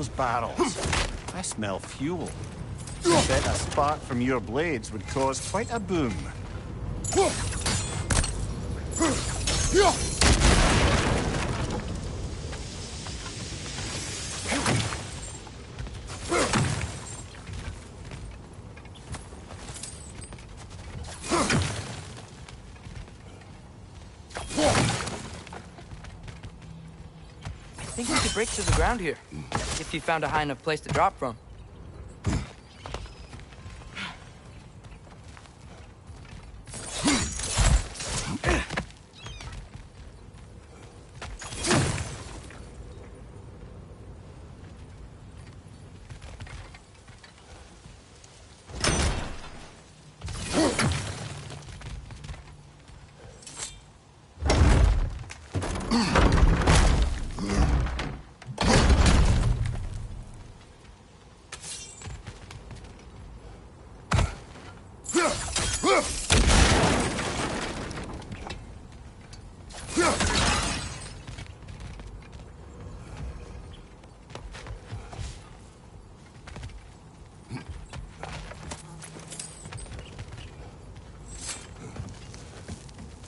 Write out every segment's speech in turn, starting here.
those barrels? I smell fuel. I bet a spark from your blades would cause quite a boom. I think we could break through the ground here, if you found a high enough place to drop from.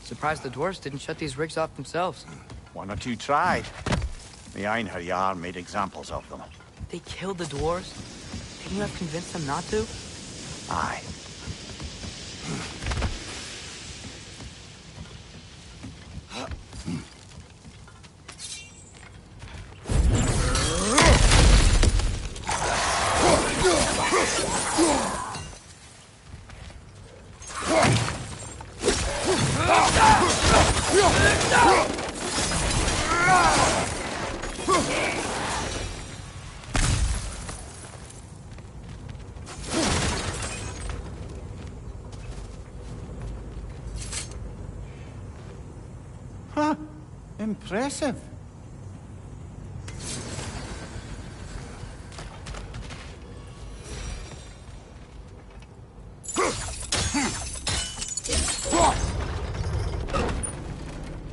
Surprised the dwarves didn't shut these rigs off themselves. One or two tried. The Einherjar made examples of them. They killed the dwarves? Couldn't you have convinced them not to? Aye. Huh. Impressive.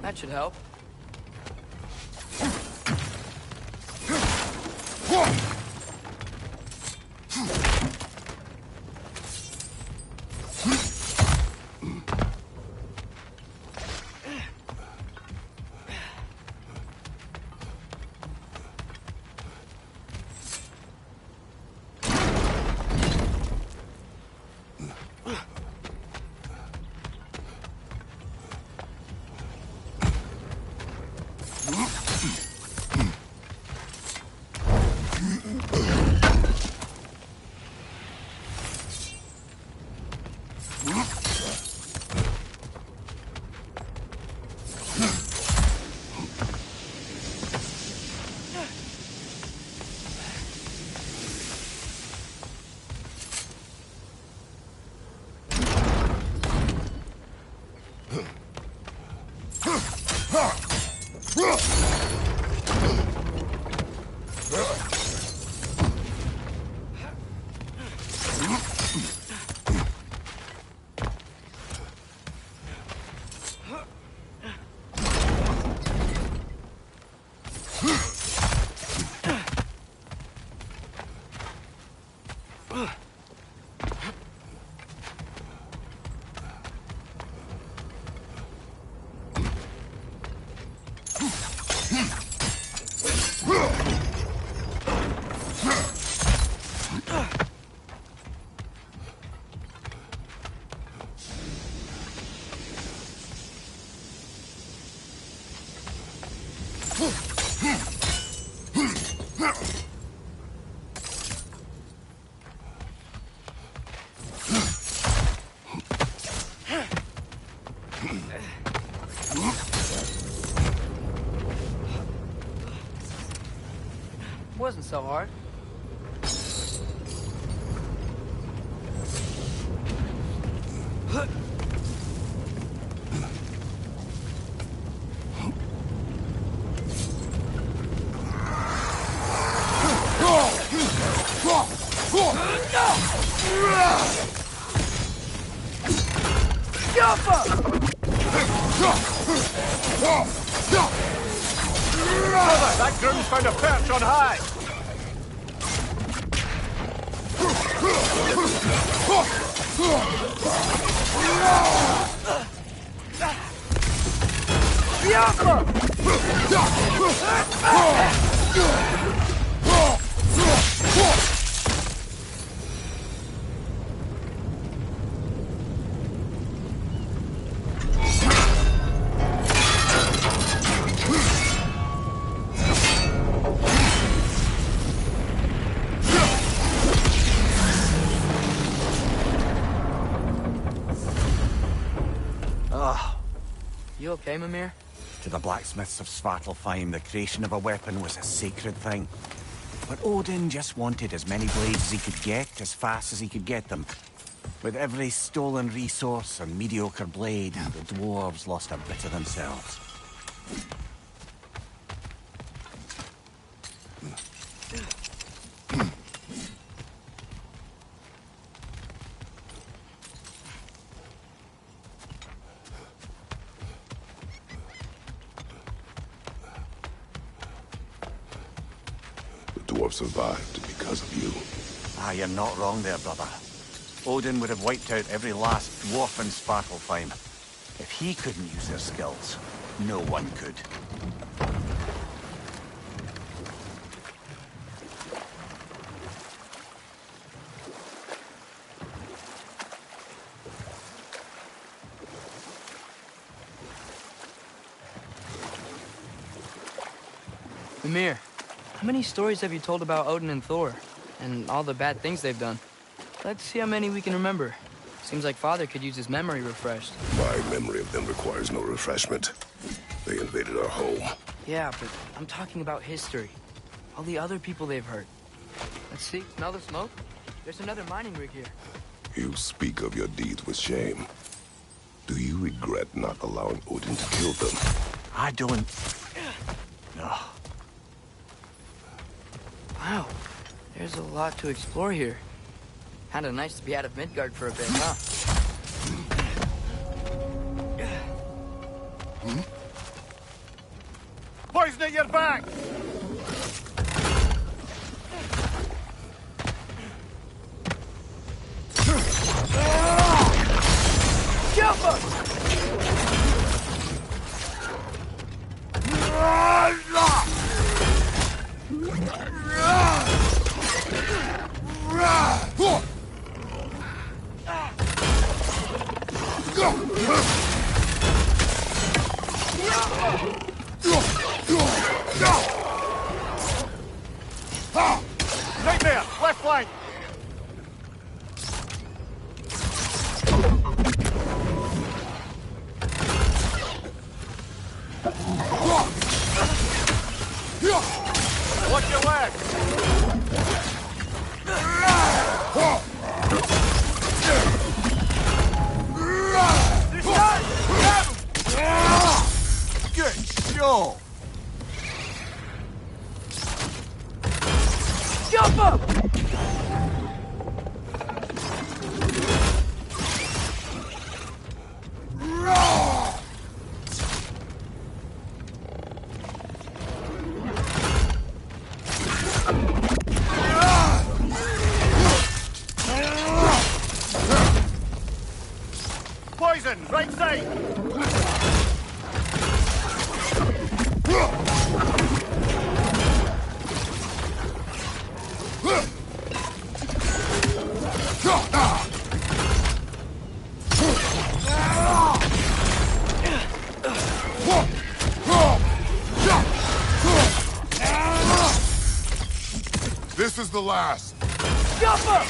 That should help. Wasn't so hard. That groom's found a perch on high! You okay, Mimir? To the blacksmiths of Svartalfheim, the creation of a weapon was a sacred thing. But Odin just wanted as many blades as he could get, as fast as he could get them. With every stolen resource and mediocre blade, the dwarves lost a bit of themselves. The dwarf survived because of you. Ah, you're not wrong there, brother. Odin would have wiped out every last dwarf in Svartalfheim. If he couldn't use their skills, no one could. Mimir, how many stories have you told about Odin and Thor? And all the bad things they've done? Let's see how many we can remember. Seems like Father could use his memory refreshed. My memory of them requires no refreshment. They invaded our home. Yeah, but I'm talking about history. All the other people they've hurt. Let's see. Smell the smoke? There's another mining rig here. You speak of your deeds with shame. Do you regret not allowing Odin to kill them? I don't... No. Wow. There's a lot to explore here. Kinda nice to be out of Midgard for a bit, huh? Poison at your back! Jump up! Nightmare! Left flank! Watch your leg! Good show! Jump up! Poison! Right side! This is the last. Jump up!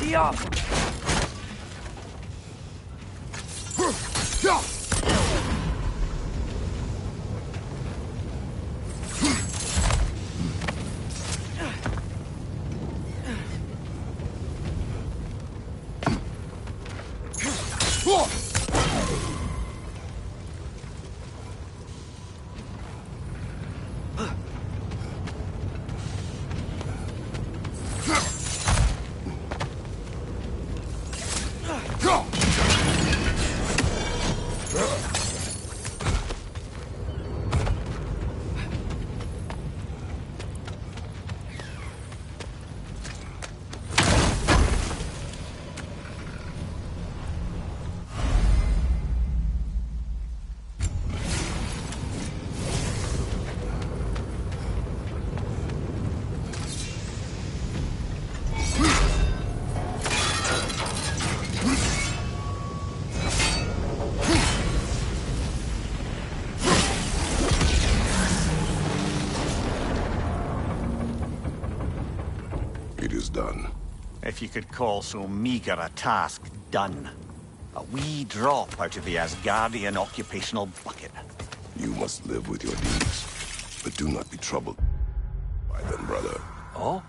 Be off! is done. If you could call so meager a task done. A wee drop out of the Asgardian occupational bucket. You must live with your deeds, but do not be troubled by them, brother. Oh?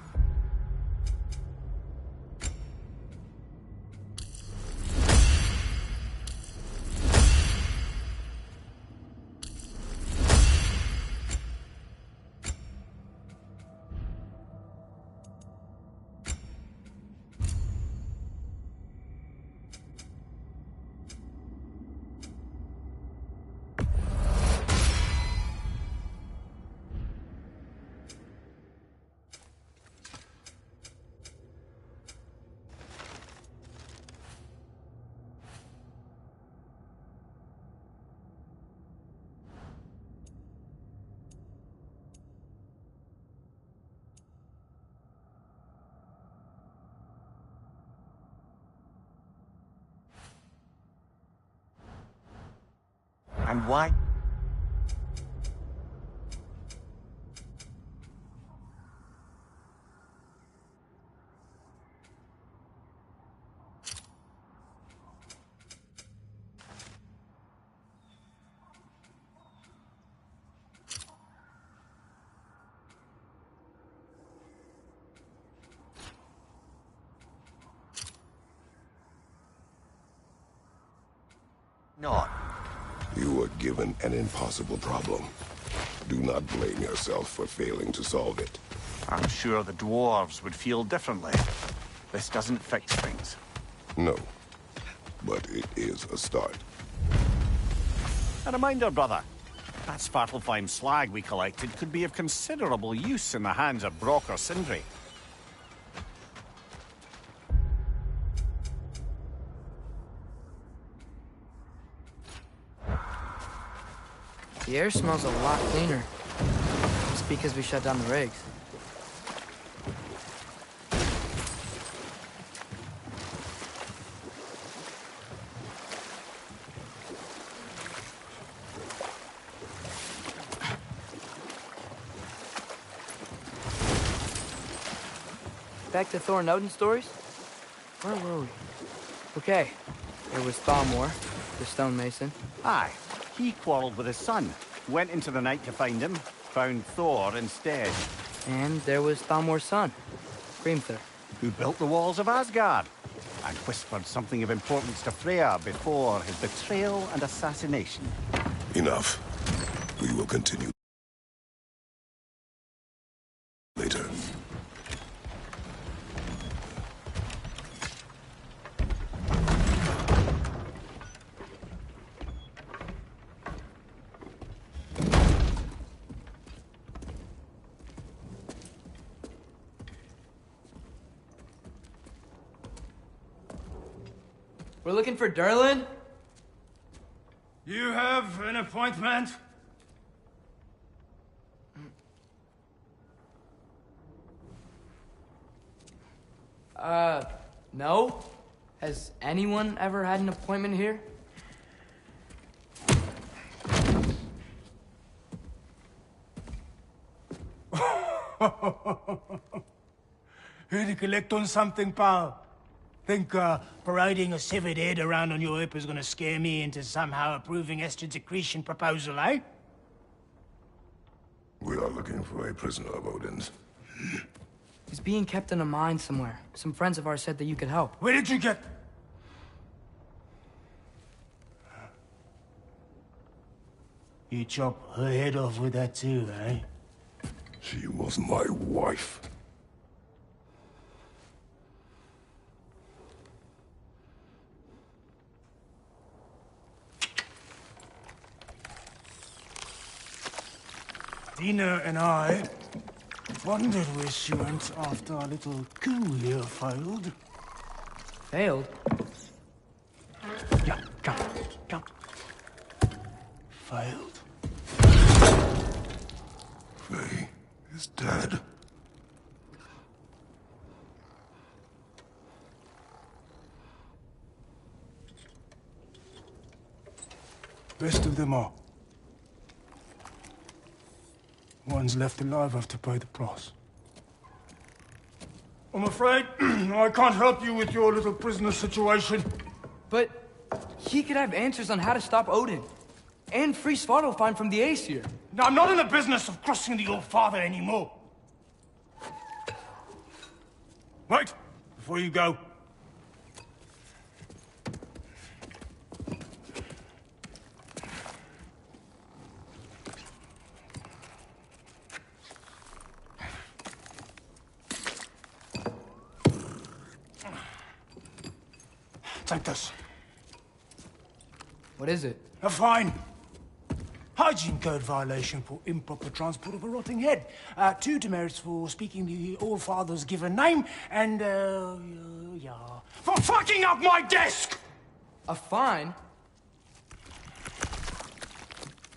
And why? Not. You were given an impossible problem. Do not blame yourself for failing to solve it. I'm sure the dwarves would feel differently. This doesn't fix things. No, but it is a start. A reminder, brother. That Svartalfheim slag we collected could be of considerable use in the hands of Brock or Sindri. The air smells a lot cleaner. It's because we shut down the rigs. Back to Thor and Odin stories? Where were we? Okay, there was Thalmor, the stonemason. Aye, he quarreled with his son. Went into the night to find him. Found Thor instead. And there was Thalmor's son, Grimthur. Who built the walls of Asgard. And whispered something of importance to Freya before his betrayal and assassination. Enough. We will continue later. We're looking for Durlin? You have an appointment? No. Has anyone ever had an appointment here? Here to collect on something, pal? Think parading a severed head around on your hip is gonna scare me into somehow approving Estrid's accretion proposal, eh? We are looking for a prisoner of Odin's. He's being kept in a mine somewhere. Some friends of ours said that you could help. Where did you get... You chop her head off with that too, eh? She was my wife. Dina and I wondered where she went after our little coup here failed. Failed? Yeah, jump, jump. Failed. Faye is dead. Best of them all. One's left alive have to pay the price. I'm afraid I can't help you with your little prisoner situation. But he could have answers on how to stop Odin. And free Svartalfheim from the Aesir. Now, I'm not in the business of crossing the All-Father anymore. Wait, before you go. Take this. What is it? A fine. Hygiene code violation for improper transport of a rotting head. 2 demerits for speaking the All-Father's given name, and, yeah. For fucking up my desk! A fine?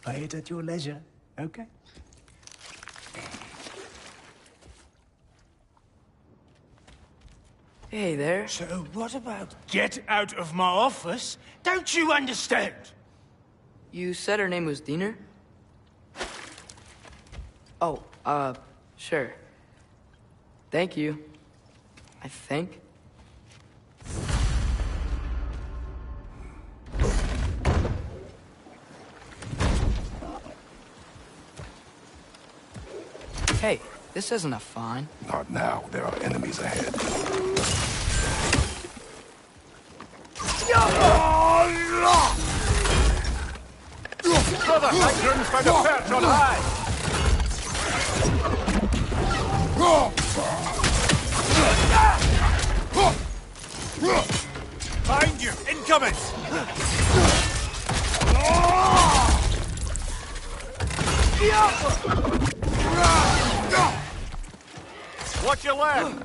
Pay it at your leisure, okay? Hey there. So what about get out of my office? Don't you understand? You said her name was Diener? Oh, sure. Thank you. I think. Hey, this isn't a fine. Not now. There are enemies ahead. Brother, that groom's found a perch on high! Find you! Incoming! Watch your left!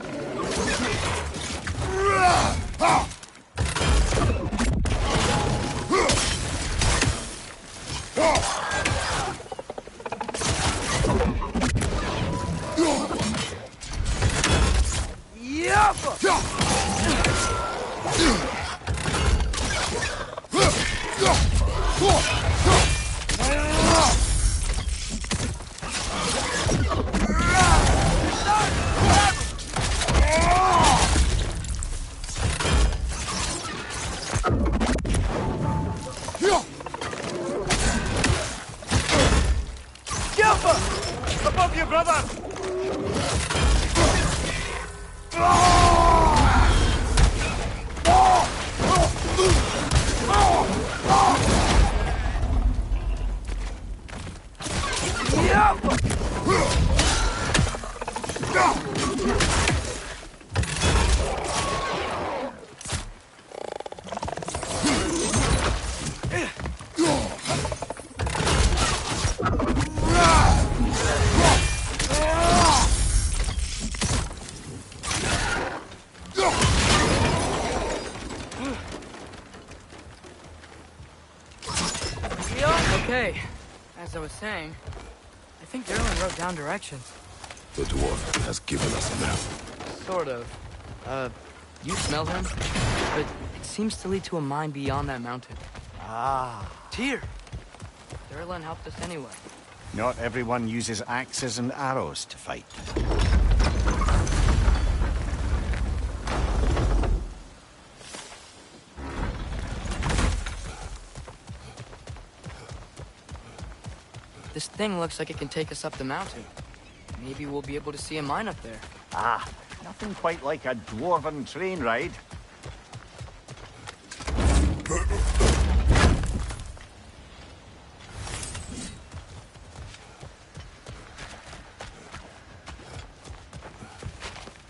Above you, brother! Okay, as I was saying, I think Derlin wrote down directions. The dwarf has given us a map. Sort of. You smell him? But it seems to lead to a mine beyond that mountain. Ah. Tyr! Derlin helped us anyway. Not everyone uses axes and arrows to fight. This thing looks like it can take us up the mountain. Maybe we'll be able to see a mine up there. Ah, nothing quite like a dwarven train ride.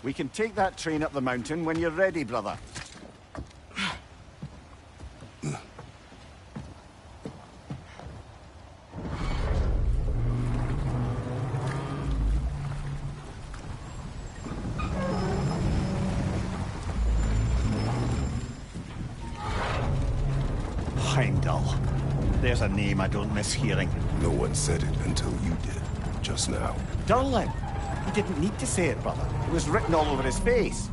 We can take that train up the mountain when you're ready, brother. Heimdall. There's a name I don't miss hearing. No one said it until you did, just now. Durlin. He didn't need to say it, brother. It was written all over his face.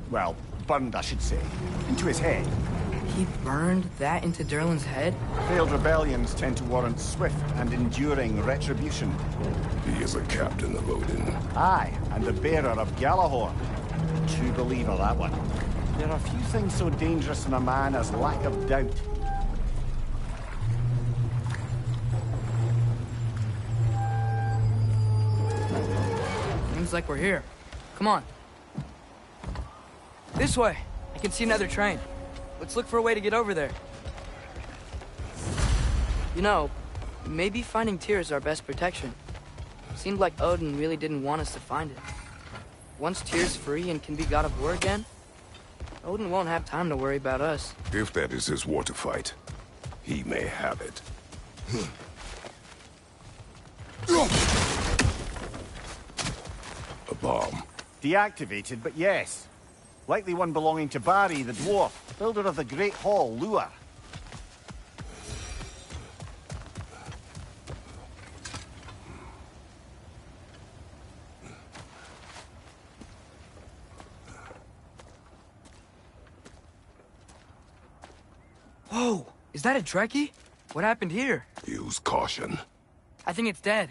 Well, burned, I should say. Into his head. He burned that into Derlin's head? Failed rebellions tend to warrant swift and enduring retribution. He is a captain of Odin. Aye, and the bearer of Galahorn. A true believer, that one. There are few things so dangerous in a man as lack of doubt. Seems like we're here. Come on. This way. I can see another train. Let's look for a way to get over there. You know, maybe finding Tyr is our best protection. Seemed like Odin really didn't want us to find it. Once Tyr's free and can be god of war again, Odin won't have time to worry about us. If that is his war to fight, he may have it. A bomb. Deactivated, but yes. Likely one belonging to Barry, the dwarf, builder of the Great Hall, Lua. Whoa! Is that a Trekkie? What happened here? Use caution. I think it's dead.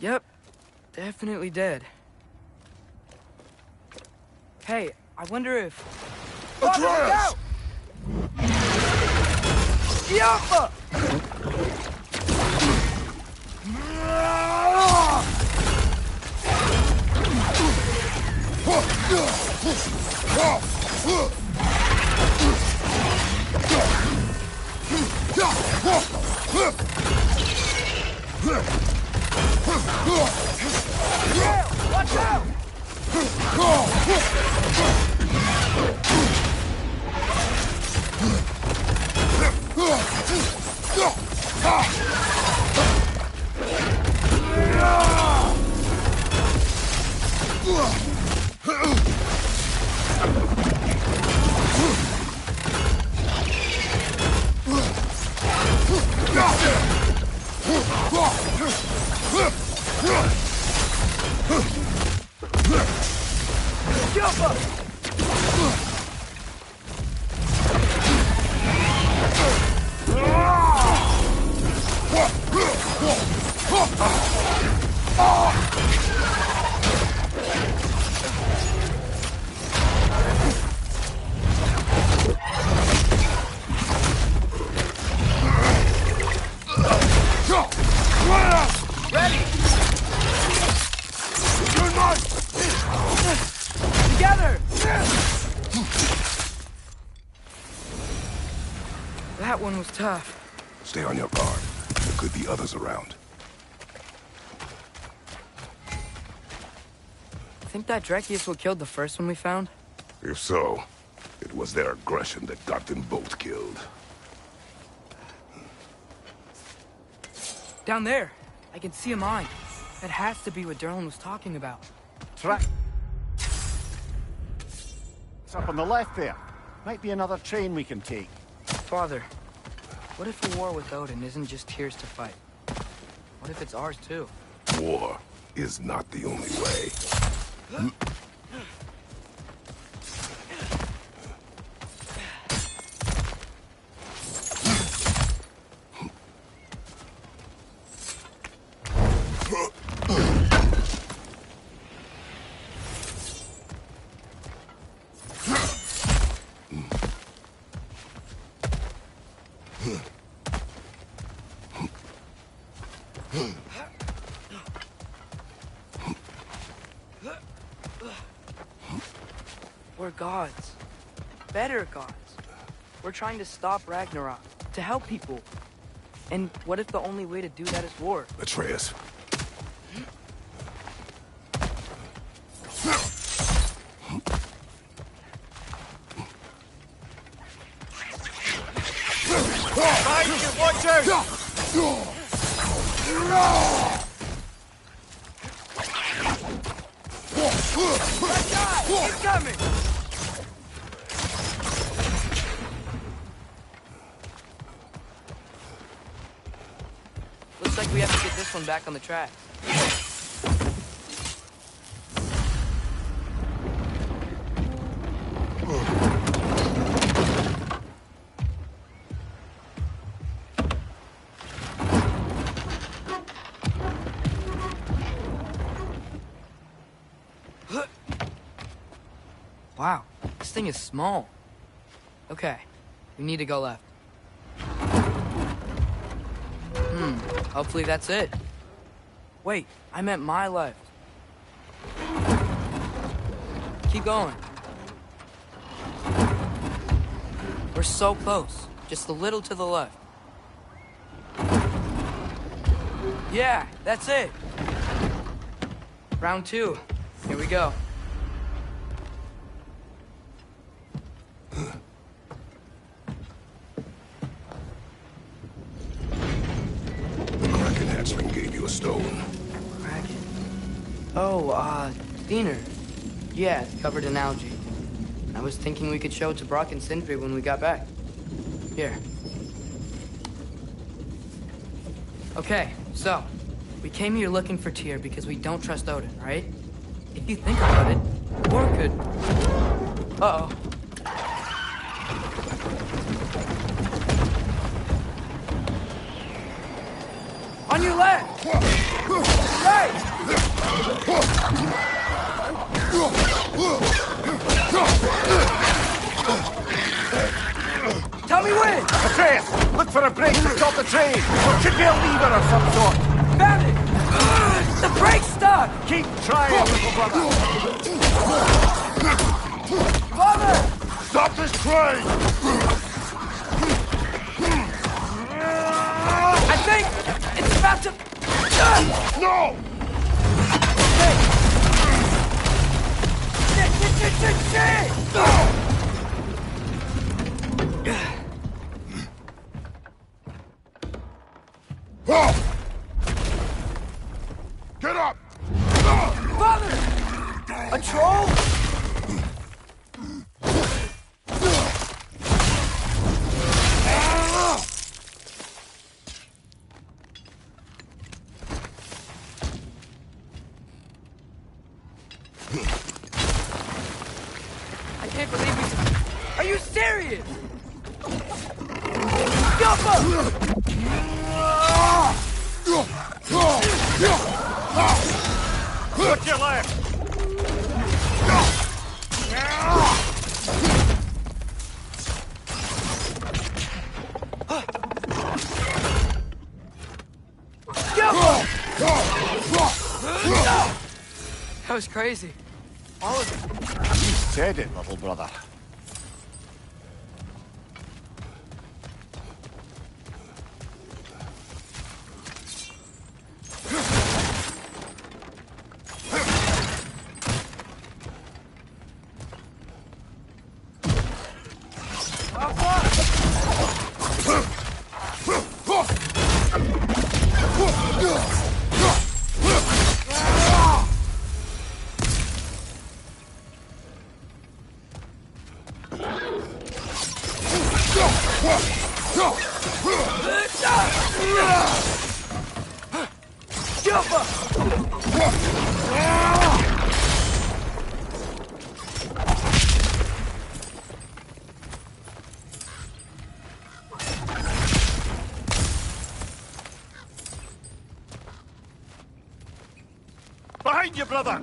Yep. Definitely dead. Hey, I wonder if... Atreus! Yappa! Watch out! Ready! Together! That one was tough. Stay on your guard. There could be others around. Think that Drekki is what killed the first one we found? If so, it was their aggression that got them both killed. Down there. I can see a mine. That has to be what Durlin was talking about. Track. It's up on the left there. Might be another train we can take. Father, what if a war with Odin isn't just Tyr's to fight? What if it's ours too? War is not the only way. We're gods. Better gods. We're trying to stop Ragnarok, to help people. And what if the only way to do that is war? Atreus. Watch out! It's coming! Looks like we have to get this one back on the track. Wow, this thing is small. Okay, we need to go left. Hopefully that's it. Wait, I meant my left. Keep going. We're so close. Just a little to the left. Yeah, that's it. Round 2. Here we go. The Kraken hatchling gave you a stone. Kraken. Oh, Diener. Yeah, it's covered in algae. I was thinking we could show it to Brock and Sindri when we got back. Here. Okay, so, we came here looking for Tyr because we don't trust Odin, right? If you think about it, Thor could... Uh-oh. On your left! Right! Tell me when! Atreus, look for a break to stop the train! There should be a lever of some sort! Found it! The brake's stuck! Keep trying, little brother! Father! Stop this train! I think it's about to... No! Shit! Get up! Father! A troll? I can't believe we... Are you serious? Jump up! Look your left! That was crazy. All of it. You said it, little brother. Behind you, brother!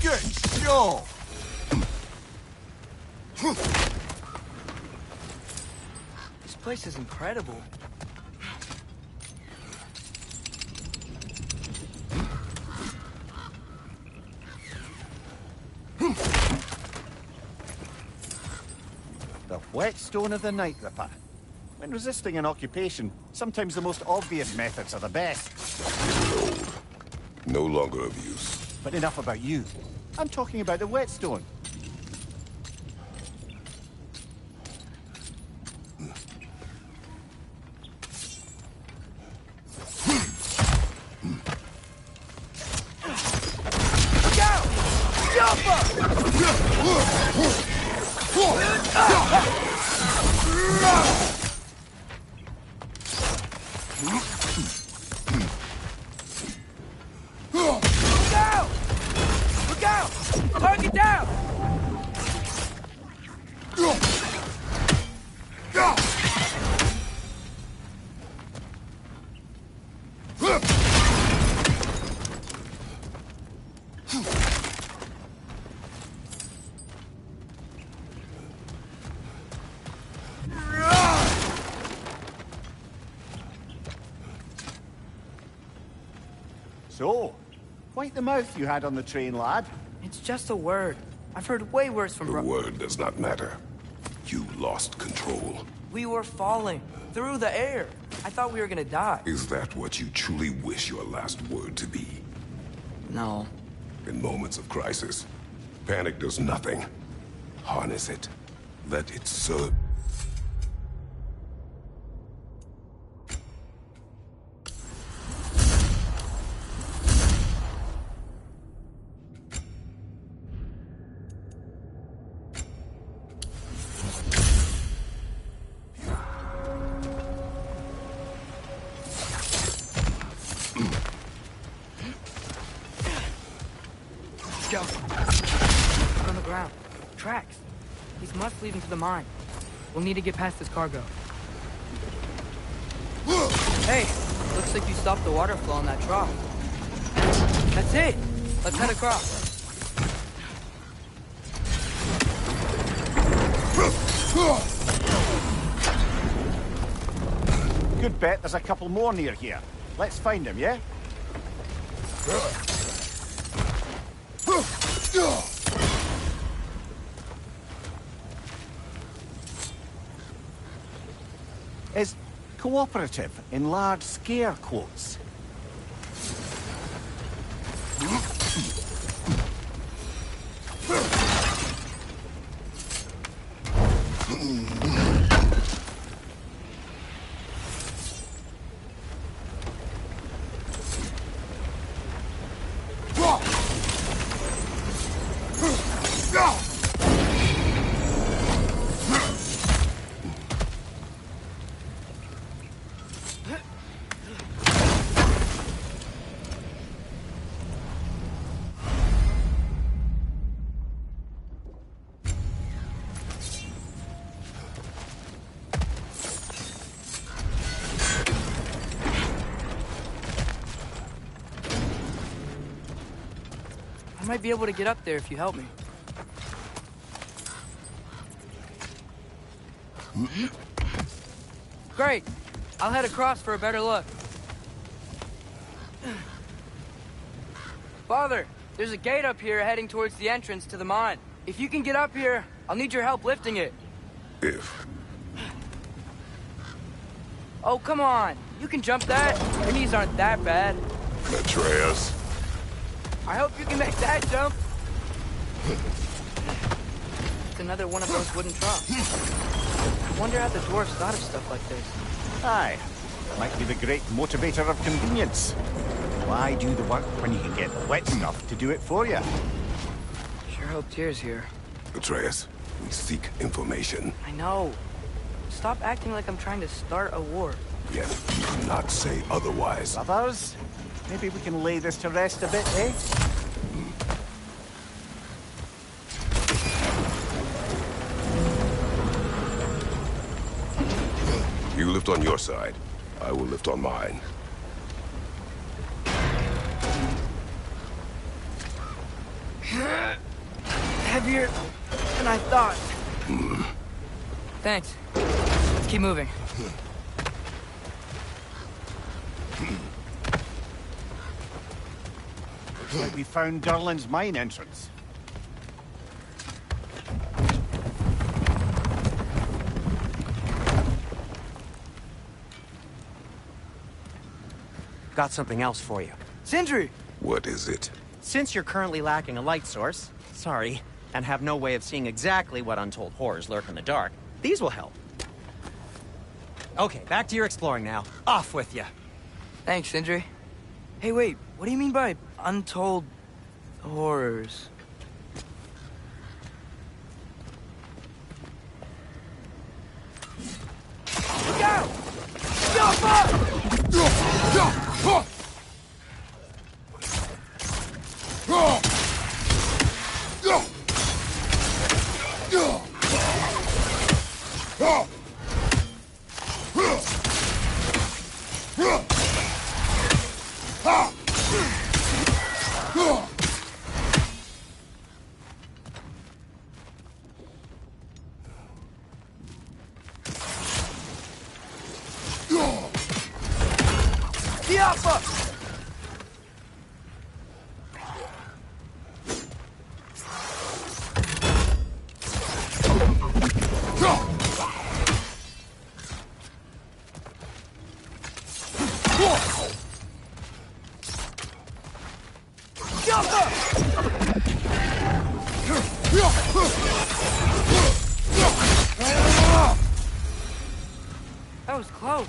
Good show! This place is incredible. The whetstone of the Night Ripper. When resisting an occupation, sometimes the most obvious methods are the best. Old. No longer of use. But enough about you. I'm talking about the whetstone. Look out! So, quite the mouth you had on the train, lad. It's just a word. I've heard way worse from The word does not matter. You lost control. We were falling through the air. I thought we were gonna die. Is that what you truly wish your last word to be? No. In moments of crisis, panic does nothing. Harness it. Let it serve. Go. On the ground. Tracks. These must lead into the mine. We'll need to get past this cargo. Hey, looks like you stopped the water flow in that trough. That's it. Let's head across. Good bet there's a couple more near here. Let's find them, yeah? Is cooperative in large scare quotes. I might be able to get up there if you help me. Great. I'll head across for a better look. Father, there's a gate up here heading towards the entrance to the mine. If you can get up here, I'll need your help lifting it. If. Oh, come on. You can jump that. Your knees aren't that bad. Atreus. I hope you can make that jump. It's another one of those wooden troughs. I wonder how the dwarves thought of stuff like this. Aye, might be the great motivator of convenience. Why do the work when you can get wet stuff to do it for you? Sure hope Tyr's here. Atreus, we seek information. I know. Stop acting like I'm trying to start a war. Yet you do not say otherwise. Brothers, maybe we can lay this to rest a bit, eh? You lift on your side. I will lift on mine. Heavier than I thought. Thanks. Let's keep moving. Looks like we found Durlin's mine entrance. Got something else for you. Sindri! What is it? Since you're currently lacking a light source, sorry, and have no way of seeing exactly what untold horrors lurk in the dark, these will help. Okay, back to your exploring now. Off with you. Thanks, Sindri. Hey, wait. What do you mean by untold horrors? Look out! Jump up! That was close.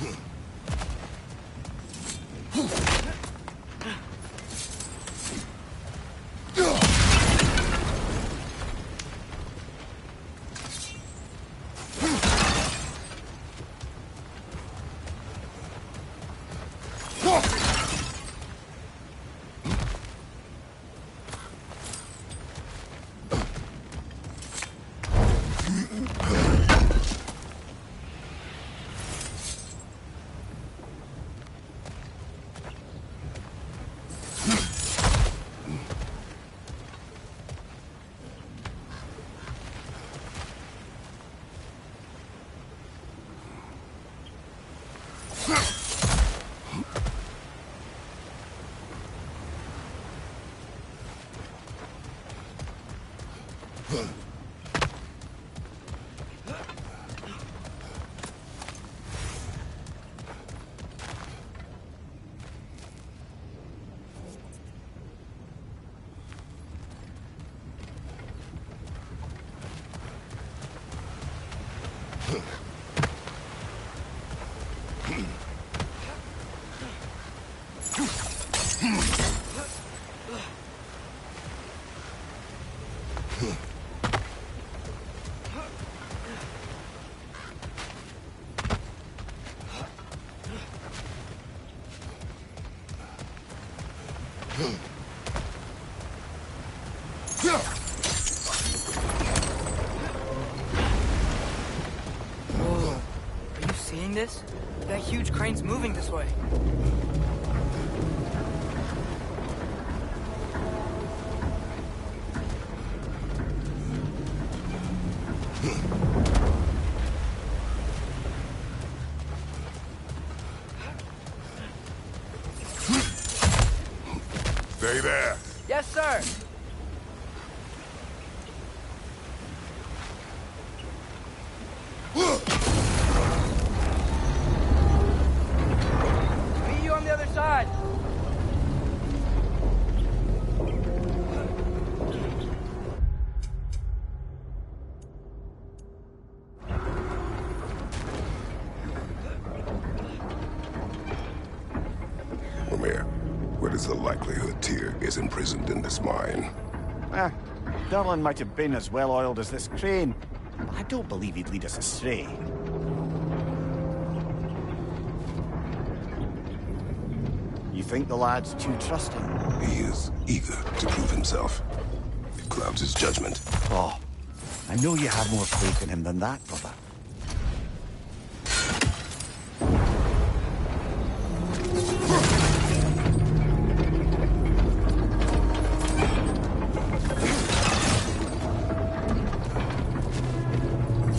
Whoa. Are you seeing this? That huge crane's moving this way. Stay there. Yes, sir. Meet you on the other side. Mimir, what is the likelihood Tyr is imprisoned in this mine? Durlin might have been as well-oiled as this crane. I don't believe he'd lead us astray. You think the lad's too trusting? He is eager to prove himself. It clouds his judgment. Oh, I know you have more faith in him than that, brother.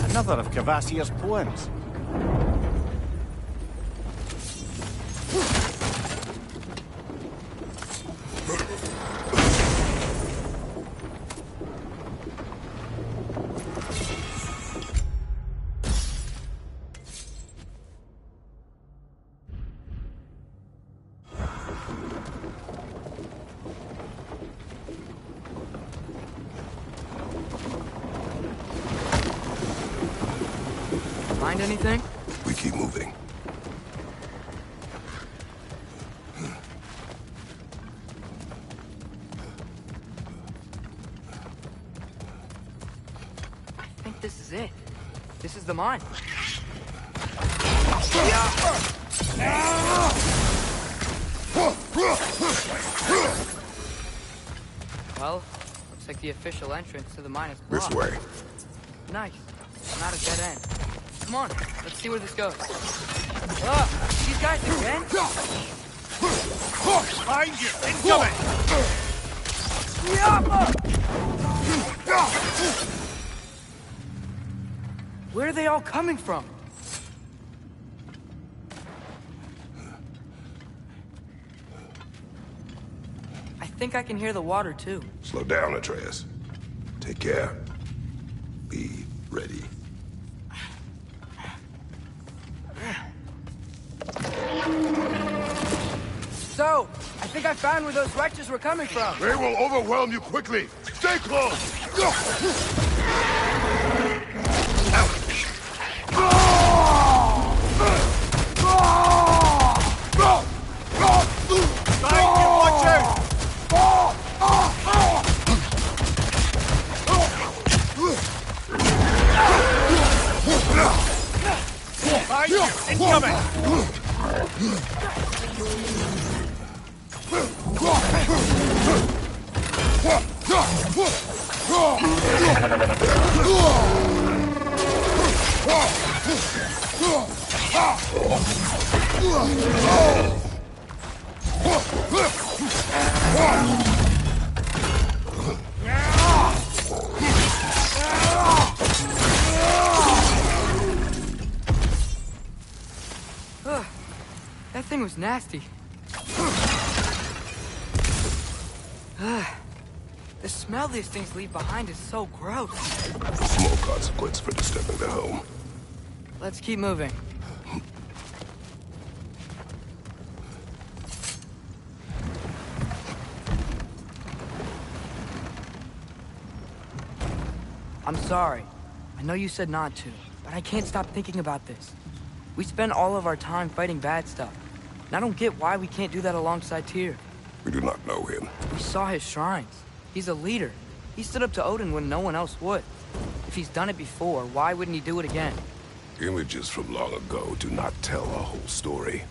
Another of Kvasir's poems. Find anything? We keep moving. I think this is it. This is the mine. Well, looks like the official entrance to the mine is blocked. This way. Nice. Not a dead end. Come on, let's see where this goes. These guys again? Behind you! Incoming! Where are they all coming from? I think I can hear the water too. Slow down, Atreus. Take care. Be ready. So, I I think I found where those wretches were coming from. They will overwhelm you quickly. Stay close! Watch out! Incoming! That thing was nasty. The smell these things leave behind is so gross. Small consequence for disturbing their home. Let's keep moving. I'm sorry. I know you said not to, but I can't stop thinking about this. We spend all of our time fighting bad stuff. And I don't get why we can't do that alongside Tyr. We do not know him. We saw his shrines. He's a leader. He stood up to Odin when no one else would. If he's done it before, why wouldn't he do it again? Images from long ago do not tell a whole story.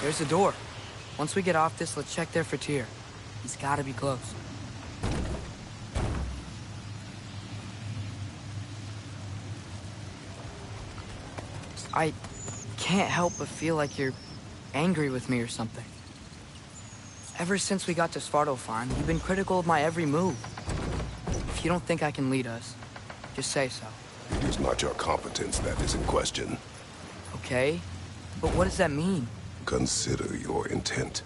There's a door. Once we get off this, let's check there for Tyr. He's gotta be close. I can't help but feel like you're angry with me or something. Ever since we got to Svartalfheim, you've been critical of my every move. If you don't think I can lead us, just say so. It is not your competence that is in question. Okay? But what does that mean? Consider your intent.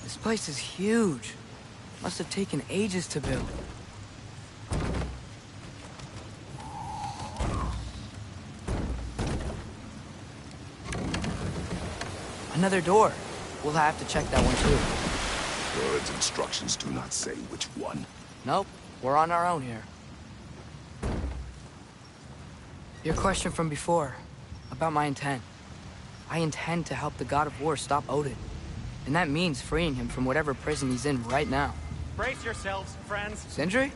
This place is huge. Must have taken ages to build. Another door. We'll have to check that one too. Word's instructions do not say which one. Nope, we're on our own here. Your question from before, about my intent. I intend to help the God of War stop Odin. And that means freeing him from whatever prison he's in right now. Brace yourselves, friends. Sindri?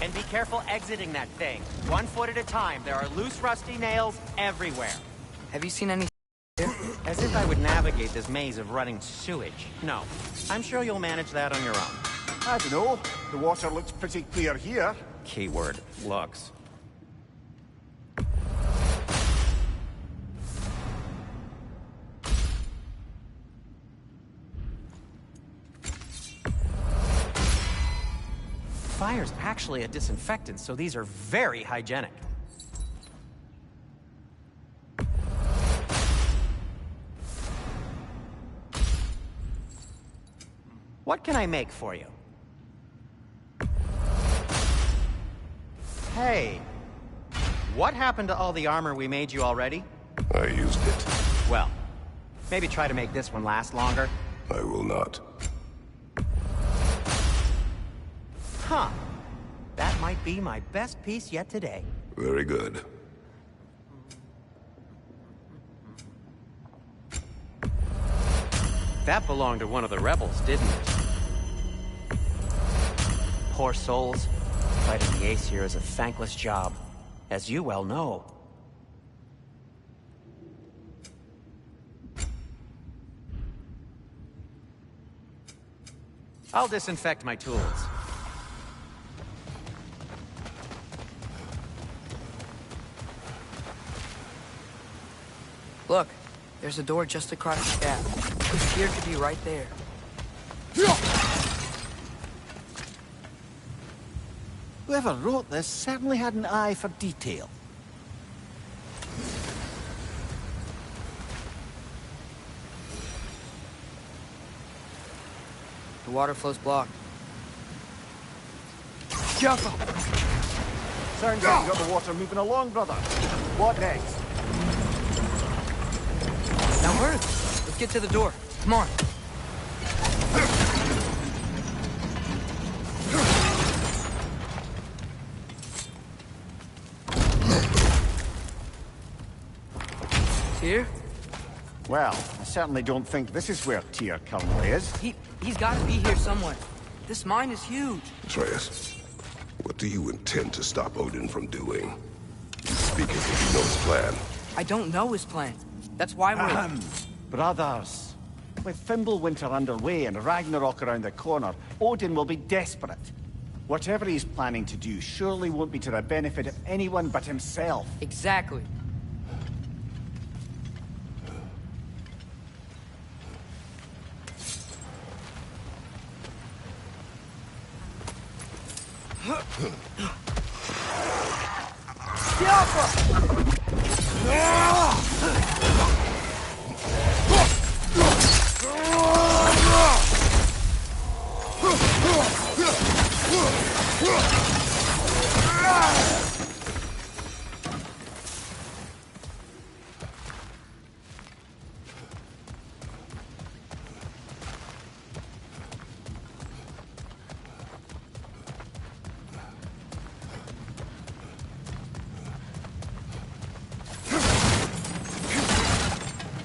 And be careful exiting that thing. 1 foot at a time. There are loose, rusty nails everywhere. Have you seen any here? As if I would navigate this maze of running sewage. No. I'm sure you'll manage that on your own. I don't know. The water looks pretty clear here. Keyword, looks. Fire's actually a disinfectant, so these are very hygienic. What can I make for you? Hey, what happened to all the armor we made you already? I used it. Well, maybe try to make this one last longer. I will not. Huh. That might be my best piece yet today. Very good. That belonged to one of the rebels, didn't it? Poor souls. Fighting the Aesir is a thankless job, as you well know. I'll disinfect my tools. Look, there's a door just across the gap. Tyr could be right there. Whoever wrote this certainly had an eye for detail. The water flow's blocked. Careful! Sounds like you got the water moving along, brother. What next? That works. Let's get to the door. Come on. Tyr? Well, I certainly don't think this is where Tyr currently is. He's got to be here somewhere. This mine is huge. Atreus, what do you intend to stop Odin from doing? You speak as if you know his plan. I don't know his plan. That's why we're... Brothers, with Fimbulwinter underway and Ragnarok around the corner, Odin will be desperate. Whatever he's planning to do surely won't be to the benefit of anyone but himself. Exactly.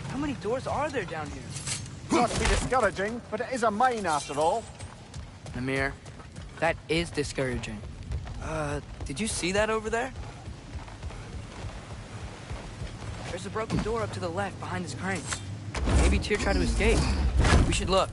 How many doors are there down here? Not to be discouraging, but it is a mine after all. Mimir, that is discouraging. Did you see that over there? There's a broken door up to the left behind this crane. Maybe Tyr tried to escape. We should look.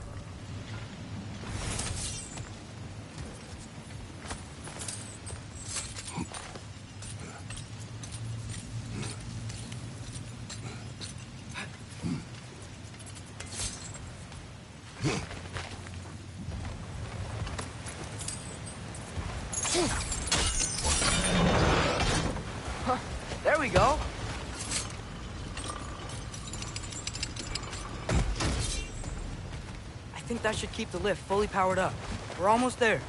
There we go. I think that should keep the lift fully powered up. We're almost there.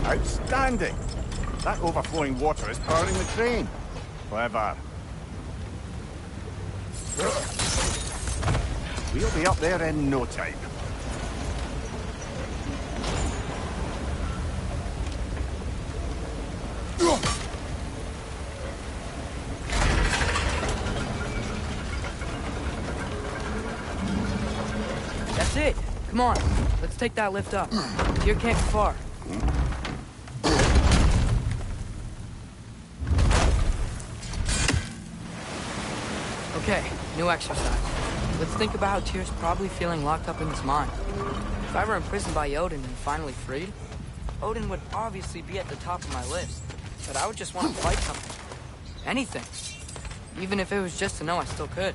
Outstanding! That overflowing water is powering the crane. Clever. We'll be up there in no time. That's it. Come on. Let's take that lift up. Tyr can't be far. Okay, new exercise. Let's think about how Tyr's probably feeling locked up in his mind. If I were imprisoned by Odin and finally freed, Odin would obviously be at the top of my list. But I would just want to fight something. Anything. Even if it was just to know I still could.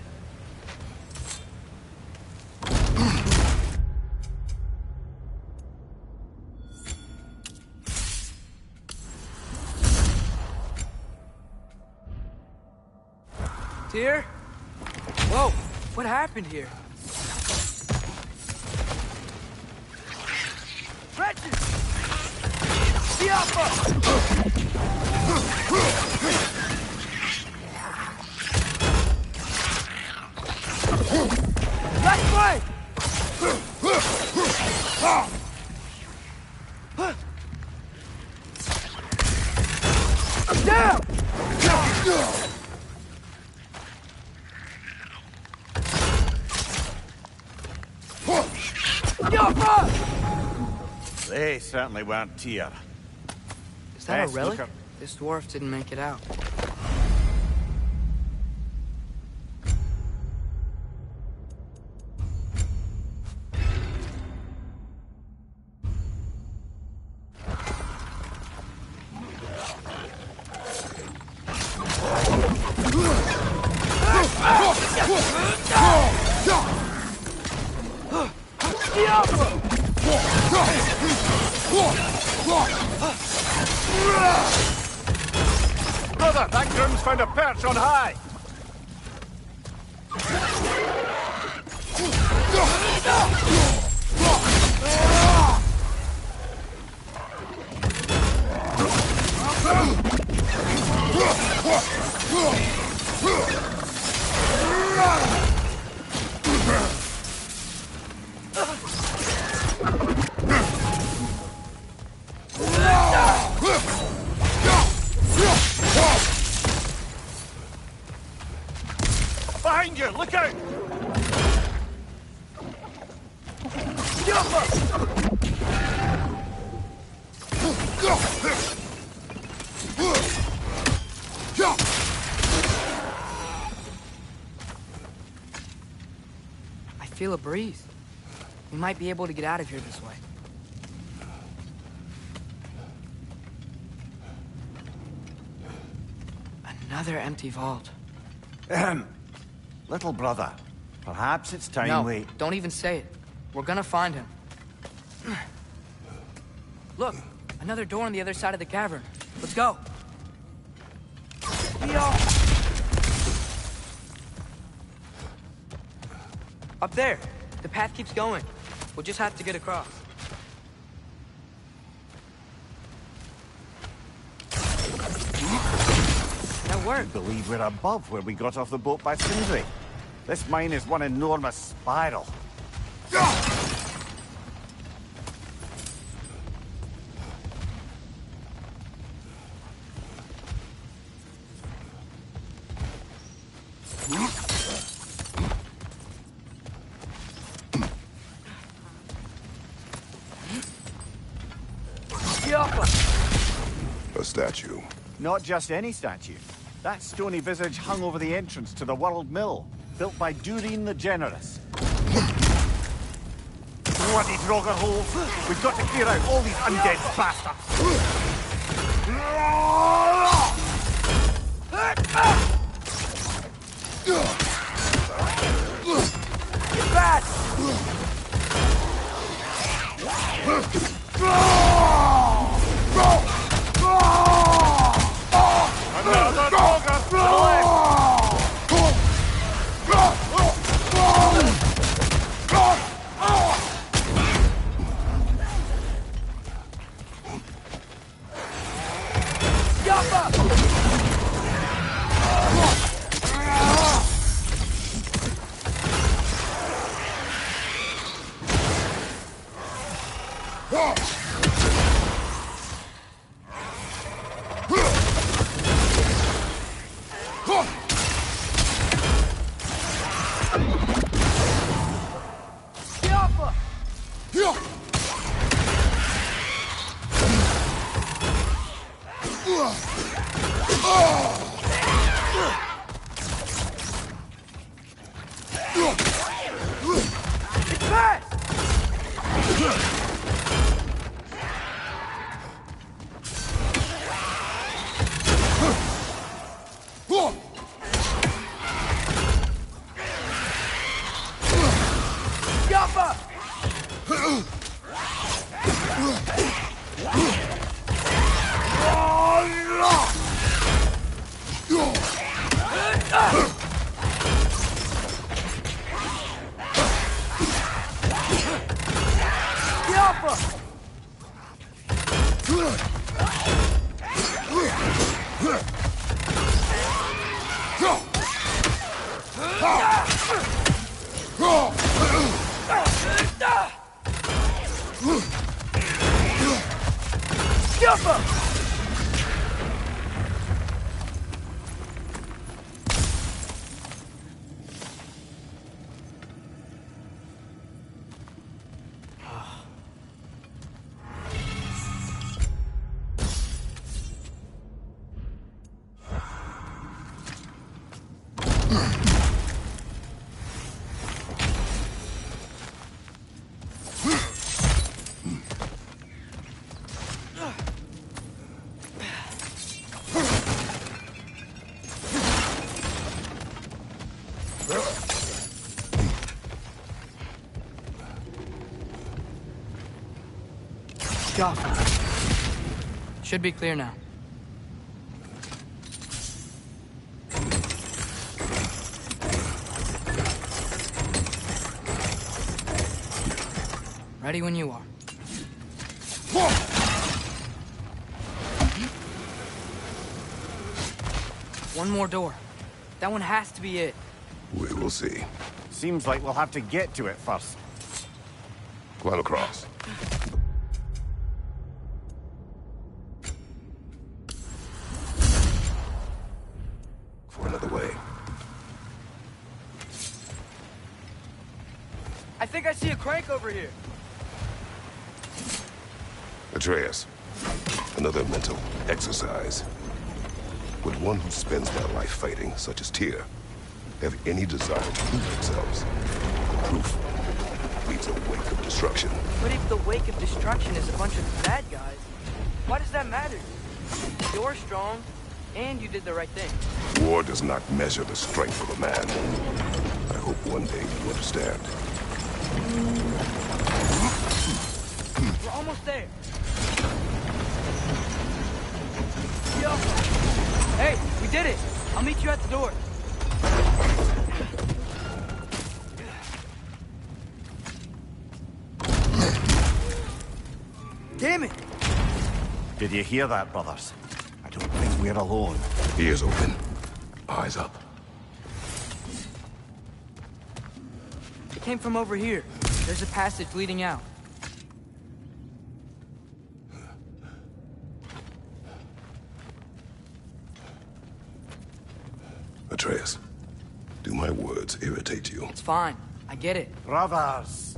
Tyr? Whoa, what happened here? Wretches! Left way! Down! They certainly weren't Tyr. Is that a Yes, relic? look up. This dwarf didn't make it out. Brother, that groom's found a perch on high! Behind you! Look out! I feel a breeze. We might be able to get out of here this way. Another empty vault. Ahem. Little brother, perhaps it's time No, we... don't even say it. We're gonna find him. Look, another door on the other side of the cavern. Let's go. Up there. The path keeps going. We'll just have to get across. That I worked. believe we're above where we got off the boat by Sindri. This mine is one enormous spiral. A statue. Not just any statue. That stony visage hung over the entrance to the World Mill, built by Durin the Generous. Bloody Draugr holes! We've got to clear out all these undead bastards! Another Draugr to the left! Should be clear now. Ready when you are. One more door. That one has to be it. We will see. Seems like we'll have to get to it first. Climb across. For another way. I think I see a crank over here. Atreus, another mental exercise. Would one who spends their life fighting, such as Tyr, have any desire to prove themselves? Proof leaves a wake of destruction. But if the wake of destruction is a bunch of bad guys, why does that matter? You're strong, and you did the right thing. War does not measure the strength of a man. I hope one day you understand. We're almost there. Yo! Hey, we did it! I'll meet you at the door. Damn it! Did you hear that, brothers? I don't think we're alone. Ears open. Eyes up. It came from over here. There's a passage leading out. Atreus, do my words irritate you? It's fine. I get it. Brothers!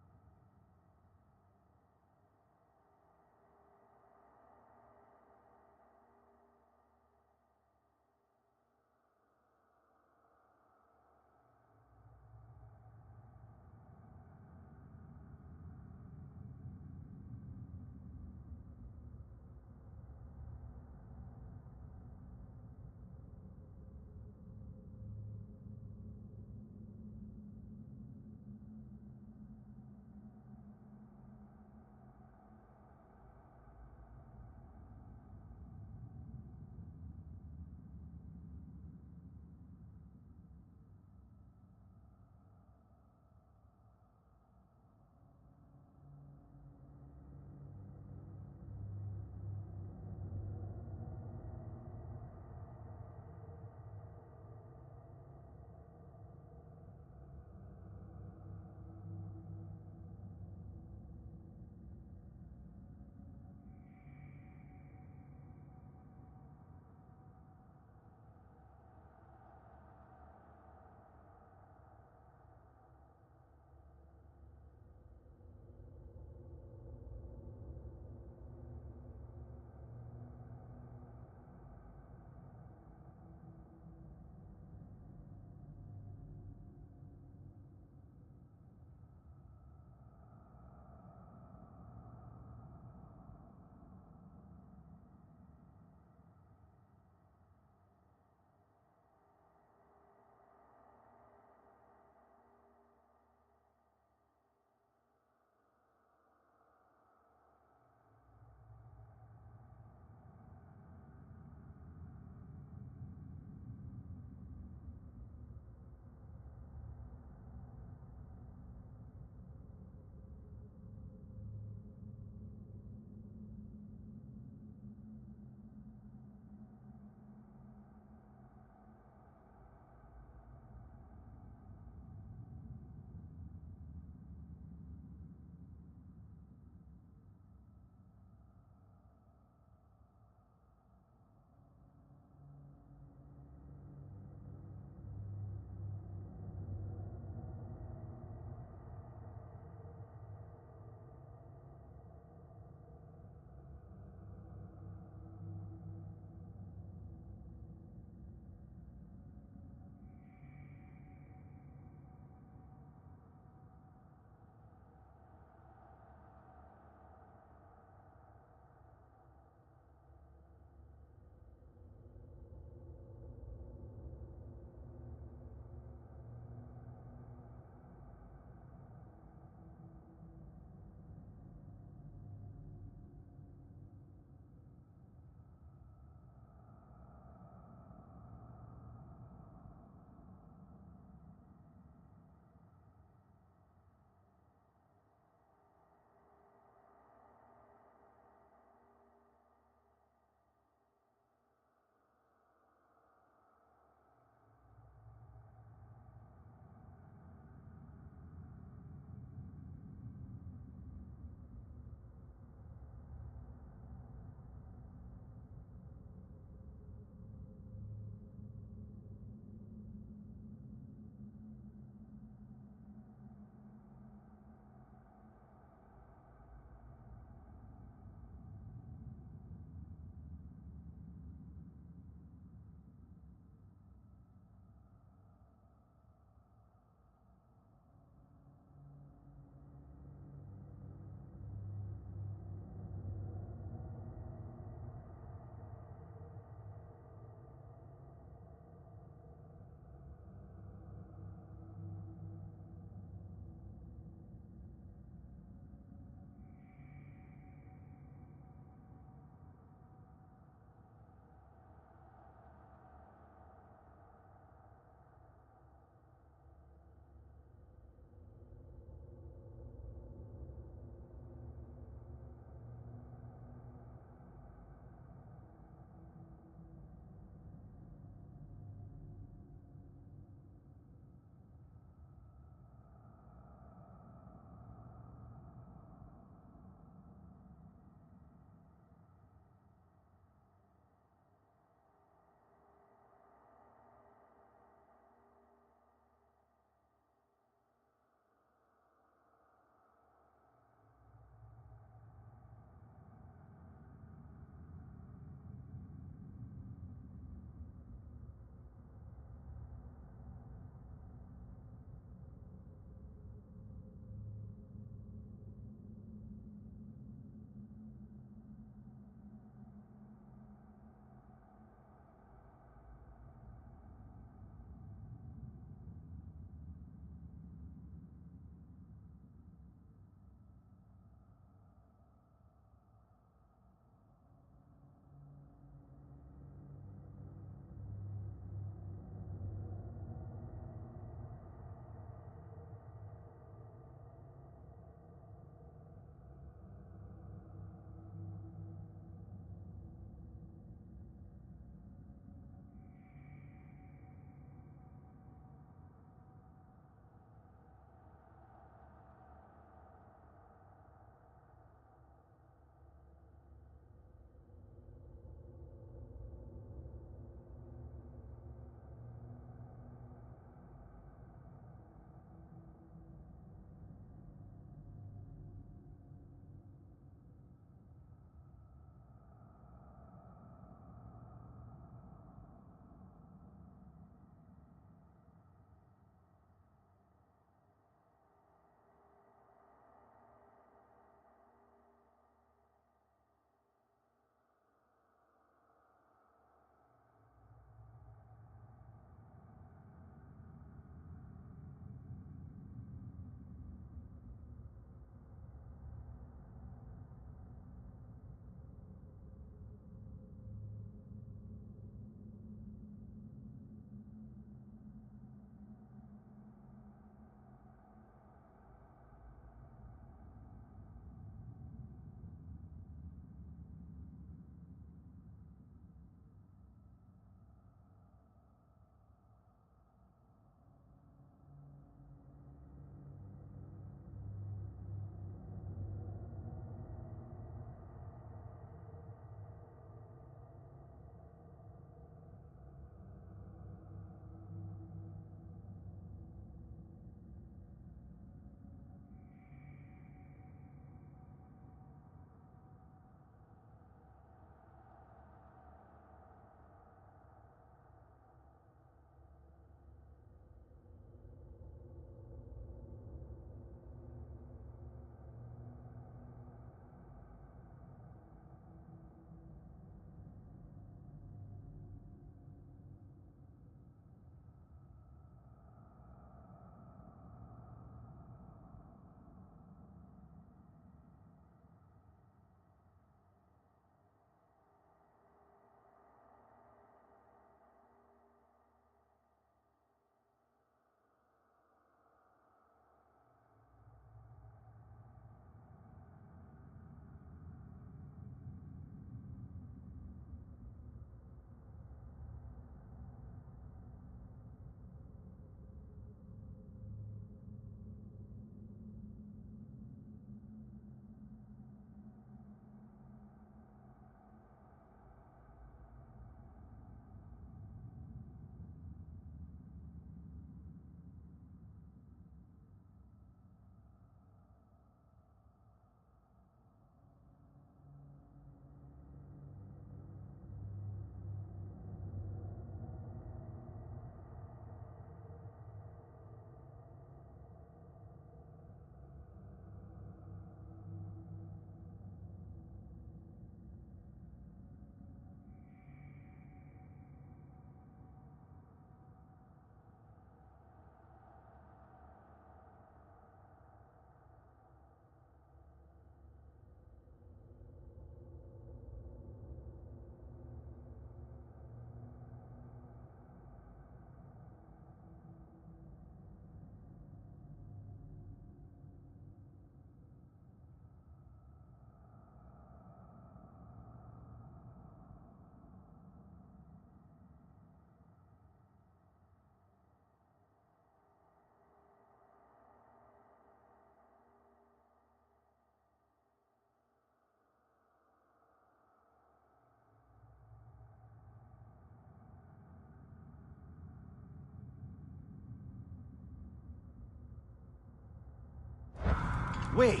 Wait,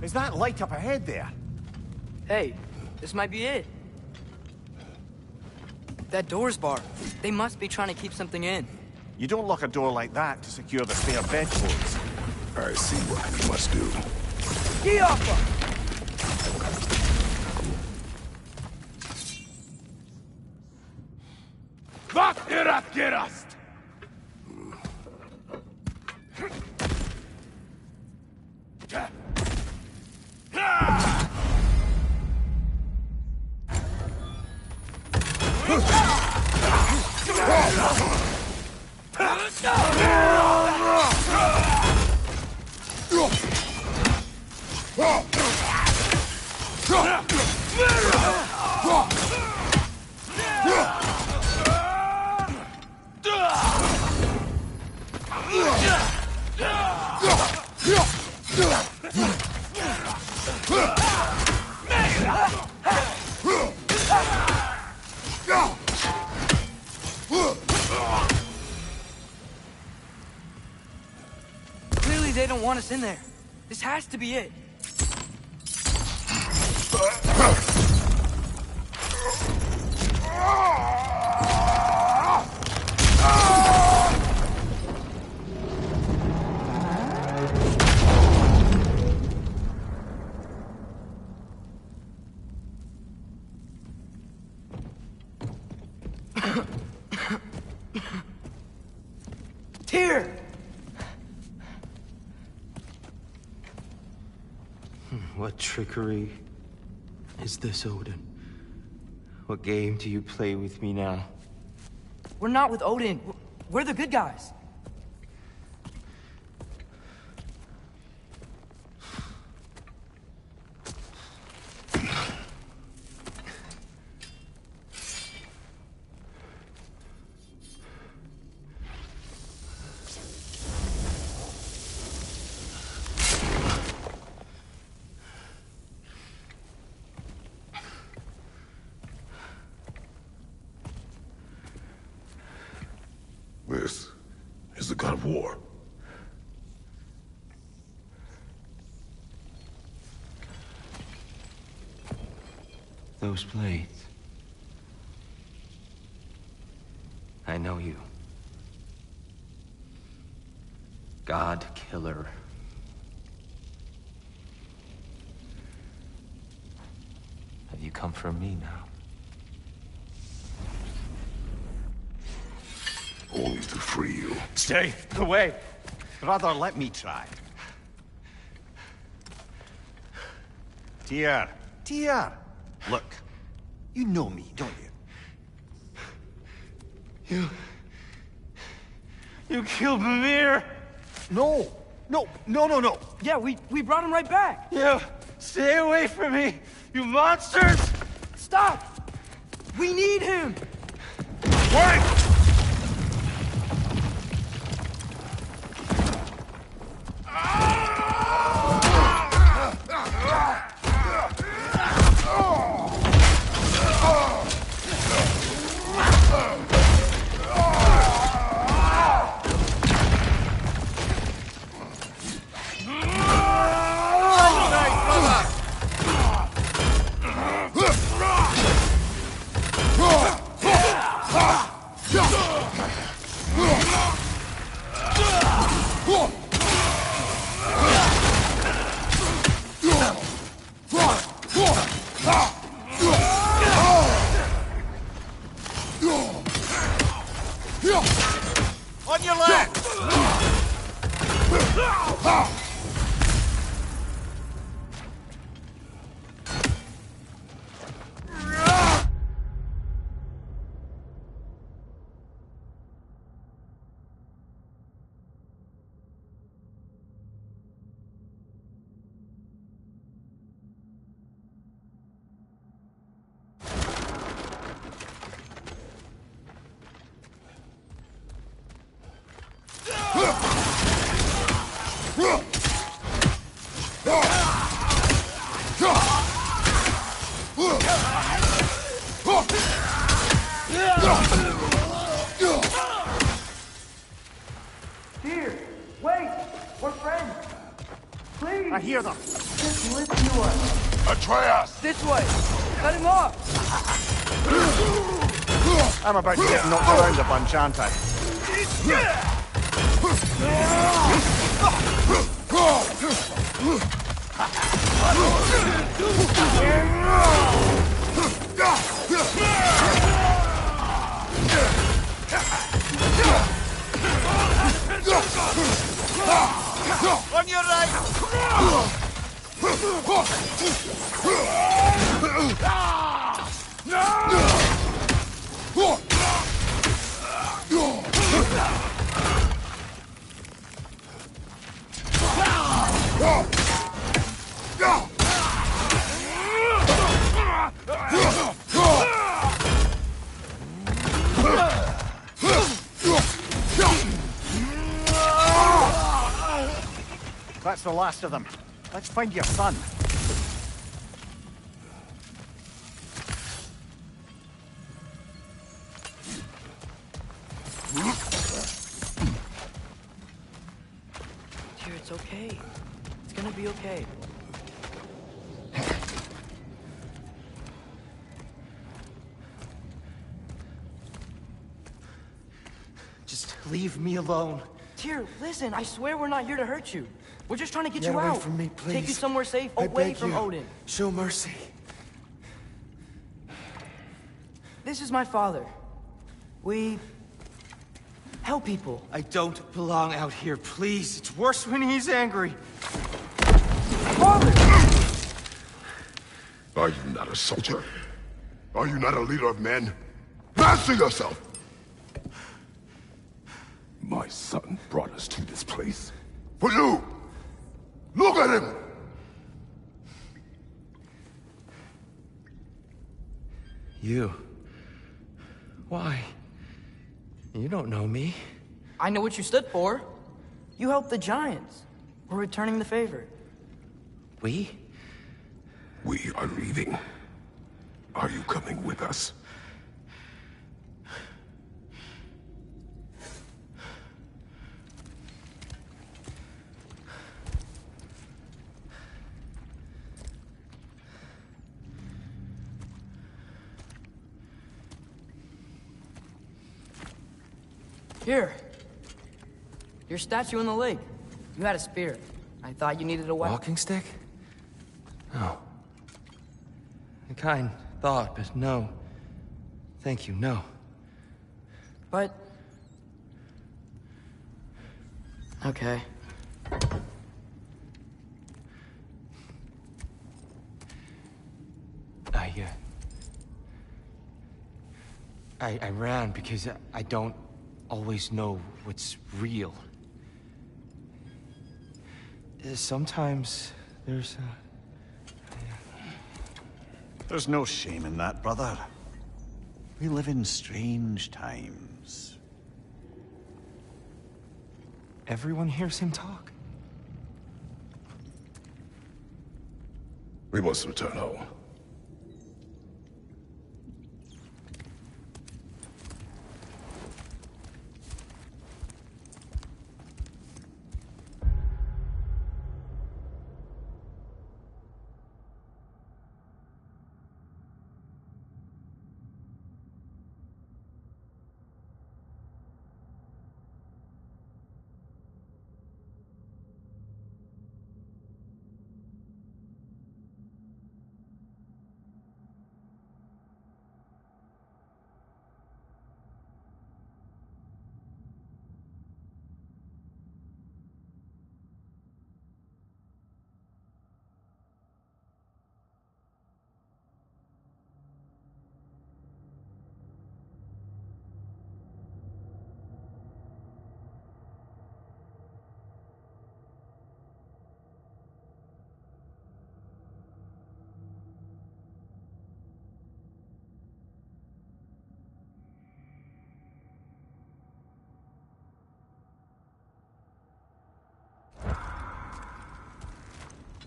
is that light up ahead there? Hey, this might be it. That door's barred. They must be trying to keep something in. You don't lock a door like that to secure the spare bedclothes. I see what we must do. Get off her! Was ihr das gerast? Clearly they don't want us in there. This has to be it. Tyr! What trickery is this, Odin? What game do you play with me now? We're not with Odin. We're the good guys. This is the god of war. Those blades. I know you. God Killer. Have you come for me now? Only to free you. Stay away. Rather, let me try. Tyr. Tyr. Look, you know me, don't you? You killed Mimir! No. No. Yeah, we brought him right back. You stay away from me, you monsters! Stop! We need him! Wait! On your left! Tyr, wait! We're friends! Please! I hear them. Atreus! This way! Cut him off! I'm about to get knocked around a bunch, aren't I? On your right! That's the last of them. Let's find your son. Dear, it's okay. It's gonna be okay. Just leave me alone. Tyr, listen, I swear we're not here to hurt you. We're just trying to get Get you away out. from me, Take you please. somewhere safe, I away beg from you. Odin. Show mercy. This is my father. We help people. I don't belong out here, please. It's worse when he's angry. Father! Are you not a soldier? Are you not a leader of men? Master yourself! My son brought us to this place. For you! Look at him! You. Why? You don't know me. I know what you stood for. You helped the Giants. We're returning the favor. We? We are leaving. Are you coming with us? Here. Your statue in the lake. You had a spear. I thought you needed a weapon. Walking stick? No. A kind thought, but no. Thank you, no. But... Okay. I ran because I don't always know what's real. Sometimes there's There's no shame in that, brother. We live in strange times. Everyone hears him talk. We must return home.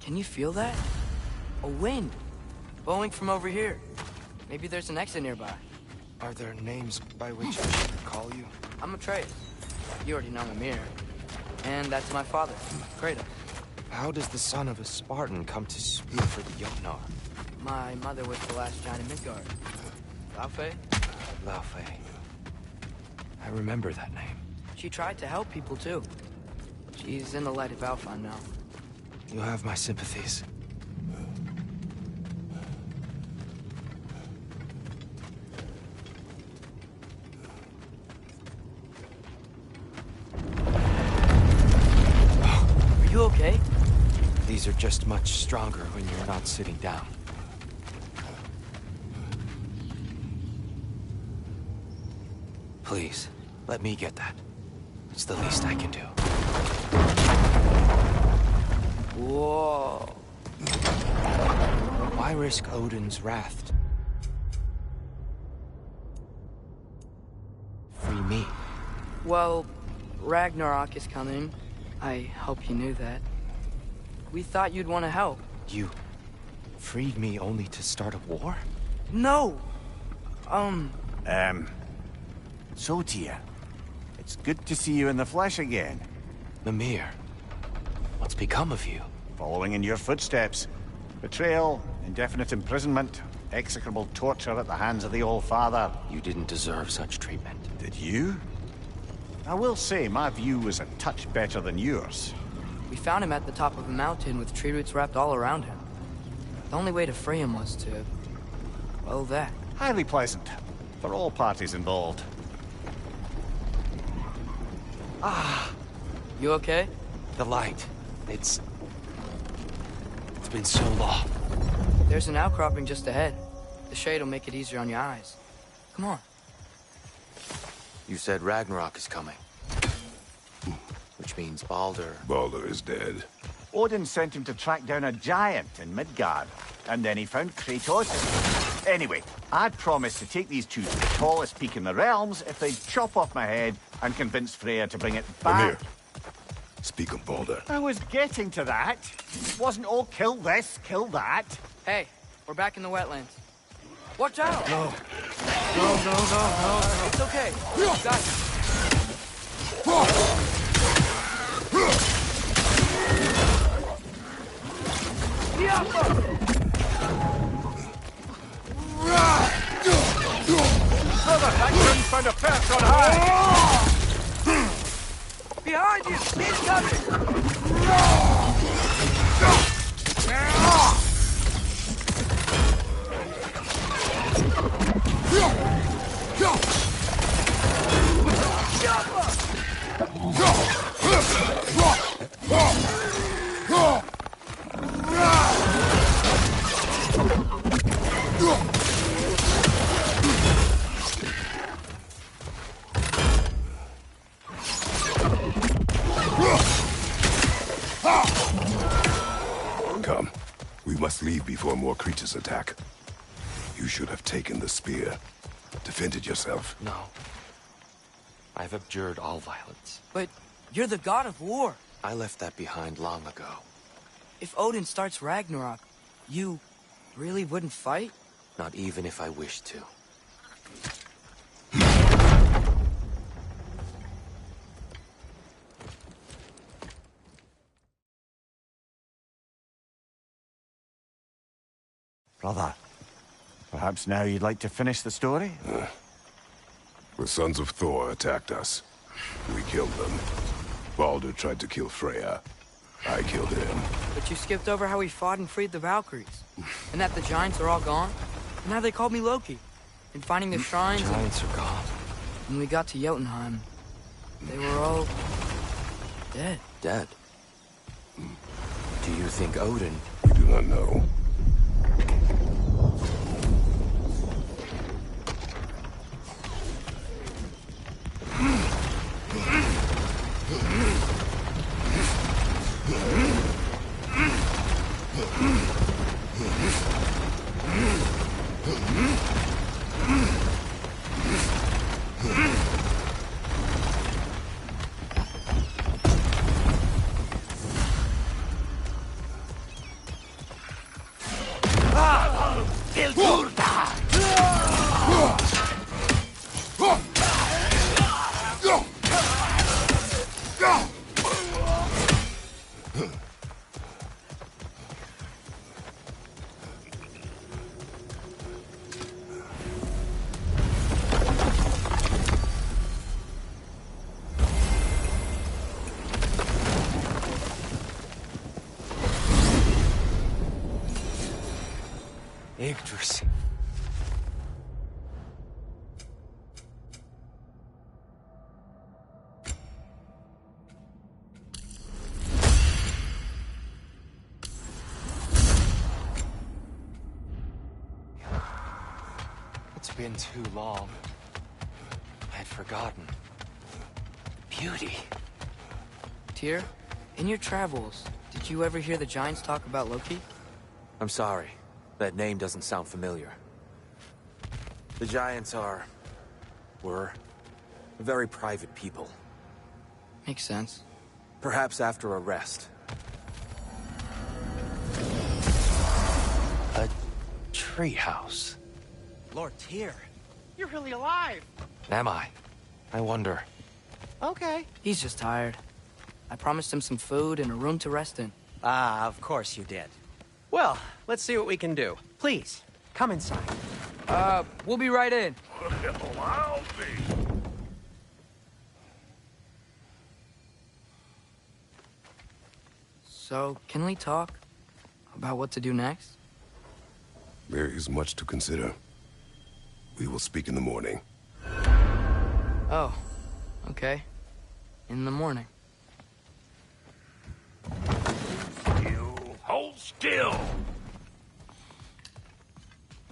Can you feel that? A wind. Blowing from over here. Maybe there's an exit nearby. Are there names by which I should call you? I'm Atreus. You already know Mimir. And that's my father, Kratos. How does the son of a Spartan come to speak for the Jotnar? My mother was the last giant in Midgard. Laufey? Laufey. I remember that name. She tried to help people, too. She's in the light of Alfheim now. You have my sympathies. Are you okay? These are just much stronger when you're not sitting down. Please, let me get that. It's the least I can do. Whoa. Why risk Odin's wrath? Free me. Well, Ragnarok is coming. I hope you knew that. We thought you'd want to help. You freed me only to start a war? No! So, Tyr, it's good to see you in the flesh again. Mimir, what's become of you? Following in your footsteps. Betrayal, indefinite imprisonment, execrable torture at the hands of the Old Father. You didn't deserve such treatment. Did you? I will say, my view was a touch better than yours. We found him at the top of a mountain with tree roots wrapped all around him. The only way to free him was to... well, that. Highly pleasant. For all parties involved. You okay? The light. It's been so long. There's an outcropping just ahead. The shade will make it easier on your eyes. Come on. You said Ragnarok is coming. Which means Baldur. Baldur is dead. Odin sent him to track down a giant in Midgard, and then he found Kratos. Anyway, I'd promised to take these two to the tallest peak in the realms if they'd chop off my head and convince Freya to bring it back. Mimir, speak of Baldur. I was getting to that. It wasn't all kill this, kill that. Hey, we're back in the wetlands. Watch out! No. It's okay. Got it. Brother, that couldn't find a perch on high. Behind you! He's coming! Come. We must leave before more creatures attack. You should have taken the spear. Defended yourself. No. I've abjured all violence. But you're the god of war. I left that behind long ago. If Odin starts Ragnarok, you really wouldn't fight? Not even if I wished to. Brother, perhaps now you'd like to finish the story? The sons of Thor attacked us. We killed them. Baldur tried to kill Freya. I killed him. But you skipped over how he fought and freed the Valkyries. And that the giants are all gone. And how they called me Loki. And finding the shrines and Giants are gone. when we got to Jotunheim, they were all... dead. Dead. Do you think Odin... We do not know. Yggdrasil. It's been too long. I'd forgotten. Beauty. Tyr, in your travels, did you ever hear the Giants talk about Loki? I'm sorry. That name doesn't sound familiar. The Giants were very private people. Makes sense. Perhaps after a rest. A treehouse. Lord Tyr, you're really alive. Am I? I wonder. Okay. He's just tired. I promised him some food and a room to rest in. Ah, of course you did. Well, let's see what we can do. Please, come inside. We'll be right in. Well, I'll be. So, can we talk about what to do next? There is much to consider. We will speak in the morning. Oh, okay. In the morning. You hold still.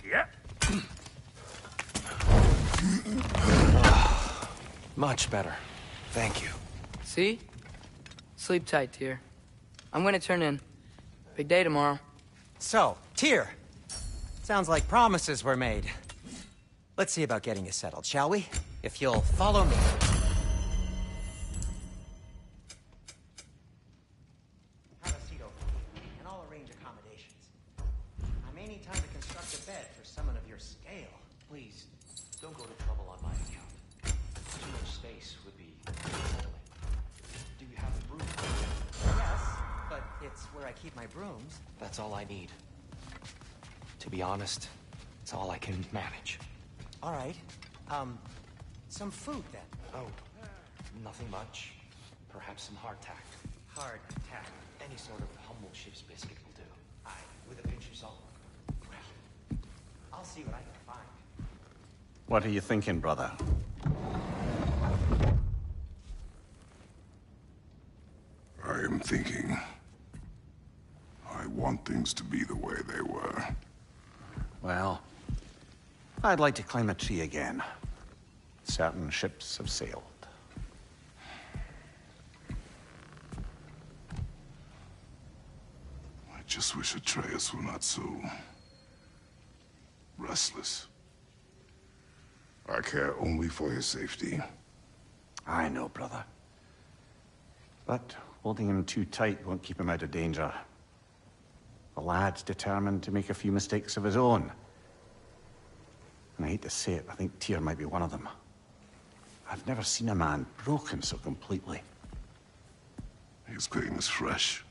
Yep. Much better. Thank you. See? Sleep tight, Tyr. I'm gonna turn in. Big day tomorrow. So, Tyr. Sounds like promises were made. Let's see about getting you settled, shall we? If you'll follow me. Have a seat over here, and I'll arrange accommodations. I may need time to construct a bed for someone of your scale. Please, don't go to trouble on my account. Too much space would be controlling. Do you have a broom? Yes, but it's where I keep my brooms. That's all I need. To be honest, it's all I can manage. All right. Some food then. Oh, nothing much. Perhaps some hardtack. Hardtack. Any sort of humble ship's biscuit will do. Aye, with a pinch of salt. Well, I'll see what I can find. What are you thinking, brother? I am thinking. I want things to be the way they were. Well, I'd like to climb a tree again. Certain ships have sailed. I just wish Atreus were not so restless. I care only for his safety. I know, brother. But holding him too tight won't keep him out of danger. The lad's determined to make a few mistakes of his own. And I hate to say it, I think Tyr might be one of them. I've never seen a man broken so completely. His pain is fresh.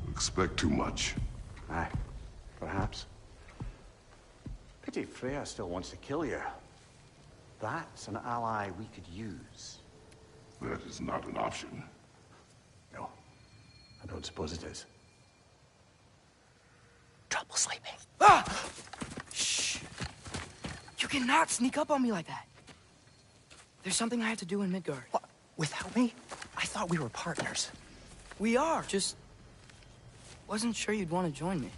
You expect too much. Aye, perhaps. Pity Freya still wants to kill you. That's an ally we could use. That is not an option. No, I don't suppose it is. Trouble sleeping. Ah! Shh! You cannot sneak up on me like that. There's something I have to do in Midgard. What? Without me? I thought we were partners. We are. Just wasn't sure you'd want to join me.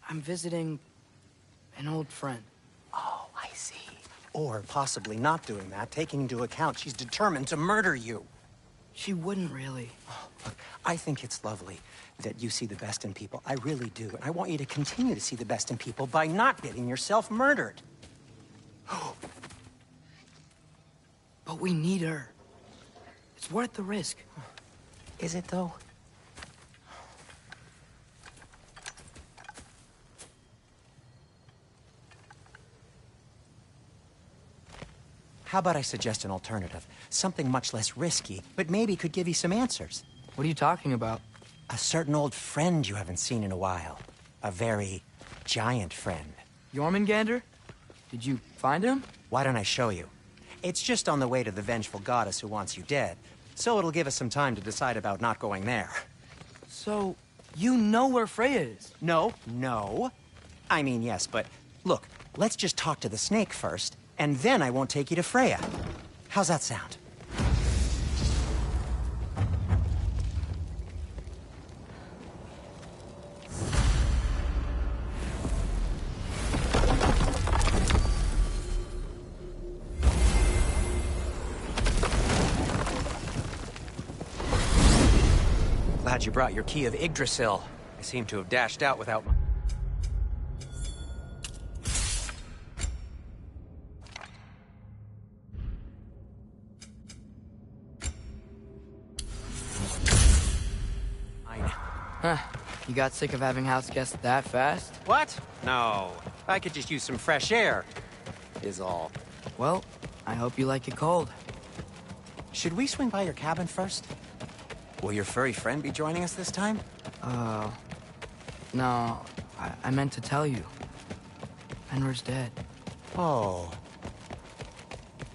I'm visiting an old friend. Oh, I see. Or possibly not doing that, taking into account she's determined to murder you. She wouldn't really. Look, I think it's lovely that you see the best in people. I really do. And I want you to continue to see the best in people by not getting yourself murdered. But we need her. It's worth the risk. Is it, though? How about I suggest an alternative? Something much less risky, but maybe could give you some answers. What are you talking about? A certain old friend you haven't seen in a while. A very giant friend. Jormungandr? Did you find him? Why don't I show you? It's just on the way to the vengeful goddess who wants you dead, so it'll give us some time to decide about not going there. So, You know where Freya is. No. I mean, yes, but look, let's just talk to the snake first, and then I won't take you to Freya. How's that sound? Glad you brought your key of Yggdrasil. I seem to have dashed out without my... Huh. You got sick of having house guests that fast? What? No. I could just use some fresh air, is all. Well, I hope you like it cold. Should we swing by your cabin first? Will your furry friend be joining us this time? No. I meant to tell you. Fenrir's dead. Oh.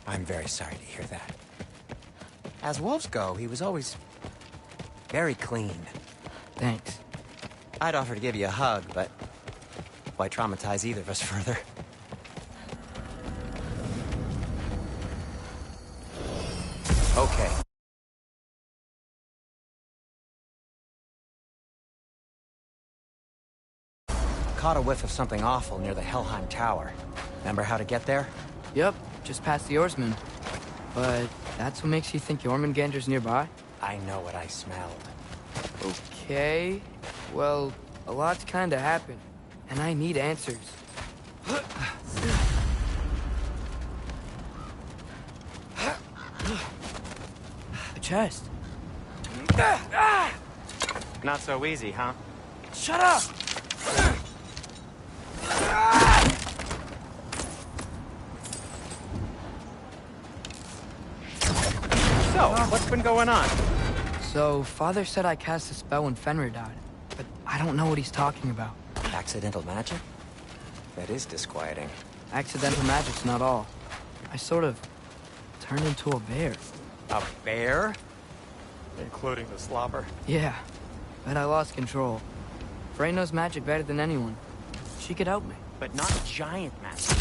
I'm very sorry to hear that. As wolves go, he was always very clean. Thanks. I'd offer to give you a hug, but why traumatize either of us further? Okay. Caught a whiff of something awful near the Helheim Tower. Remember how to get there? Yep, just past the oarsman. But that's what makes you think Jormungandr's nearby? I know what I smelled. Okay. Well, a lot's kinda happened, and I need answers. A chest. Not so easy, huh? Shut up! So, what's been going on? So, Father said I cast a spell when Fenrir died, but I don't know what he's talking about. Accidental magic? That is disquieting. Accidental magic's not all. I sort of turned into a bear. A bear? Including the slobber? Yeah, but I lost control. Frey knows magic better than anyone. She could help me. But not giant magic.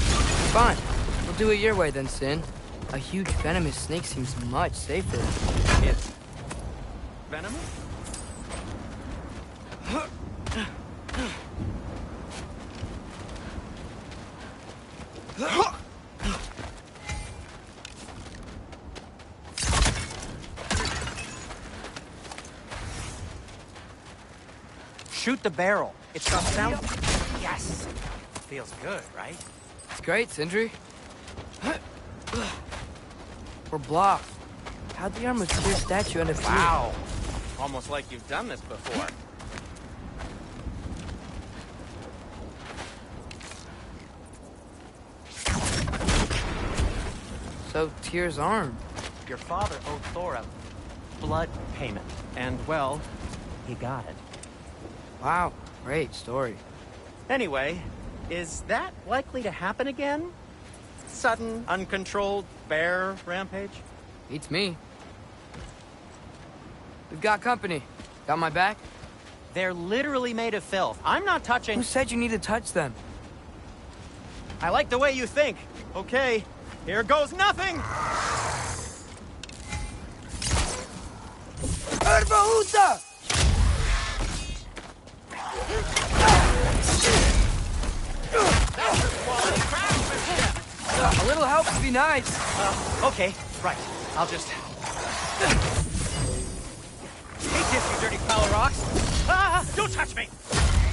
Fine. We'll do it your way then, Sin. A huge venomous snake seems much safer. It's... venomous? Shoot the barrel. It's got sound. Yes. Feels good, right? It's great, Sindri. We're blocked. How'd the Arm of Tyr statue end up here? Wow. Almost like you've done this before. So, Tyr's arm. Your father owed Thor a blood payment. And, well, he got it. Wow, great story. Anyway, is that likely to happen again? Sudden, uncontrolled bear rampage? Beats me. We've got company. Got my back? They're literally made of filth. I'm not touching... Who said you need to touch them? I like the way you think. Okay, here goes nothing! Erbahuta! A little help would be nice. Okay, right. I'll just... Take this, you dirty pile of rocks! Ah! Don't touch me!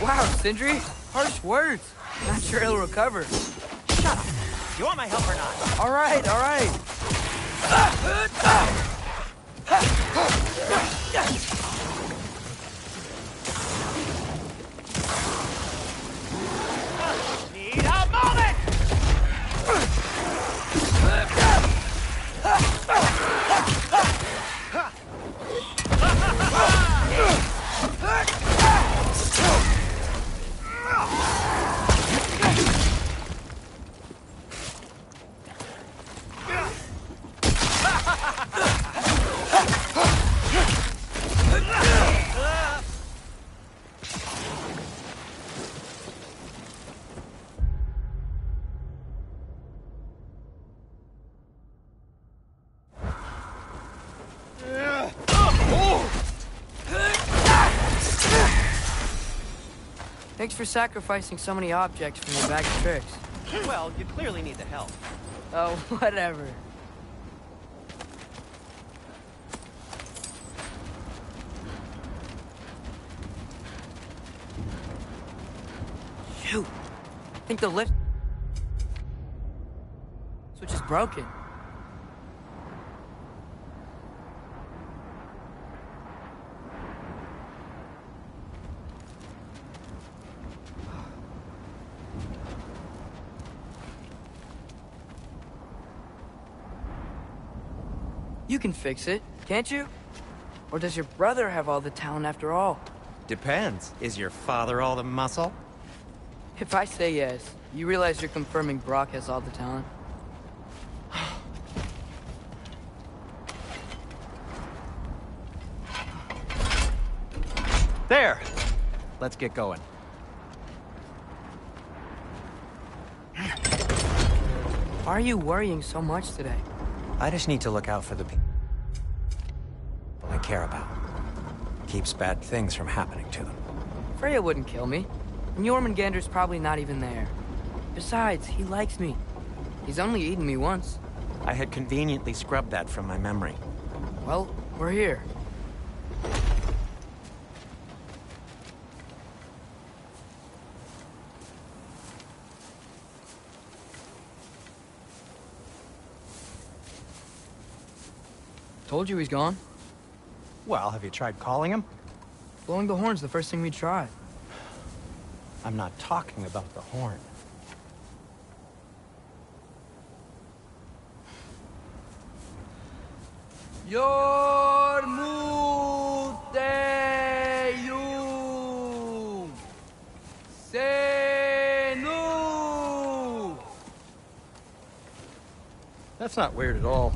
Wow, Sindri. Harsh words. Not sure he'll recover. Shut up! You want my help or not? All right, all right. Need a moment! Thanks for sacrificing so many objects from your bag of tricks. Well, you clearly need the help. Oh, whatever. Shoot. I think the lift switch is broken. You can fix it, can't you? Or does your brother have all the talent after all? Depends. Is your father all the muscle? If I say yes, you realize you're confirming Brock has all the talent? There! Let's get going. Why are you worrying so much today? I just need to look out for the people I care about. Keeps bad things from happening to them. Freya wouldn't kill me. And Jormungandr's probably not even there. Besides, he likes me. He's only eaten me once. I had conveniently scrubbed that from my memory. Well, we're here. Told you he's gone. Well, have you tried calling him? Blowing the horn's the first thing we tried. I'm not talking about the horn. Yormuteyum Senu. That's not weird at all.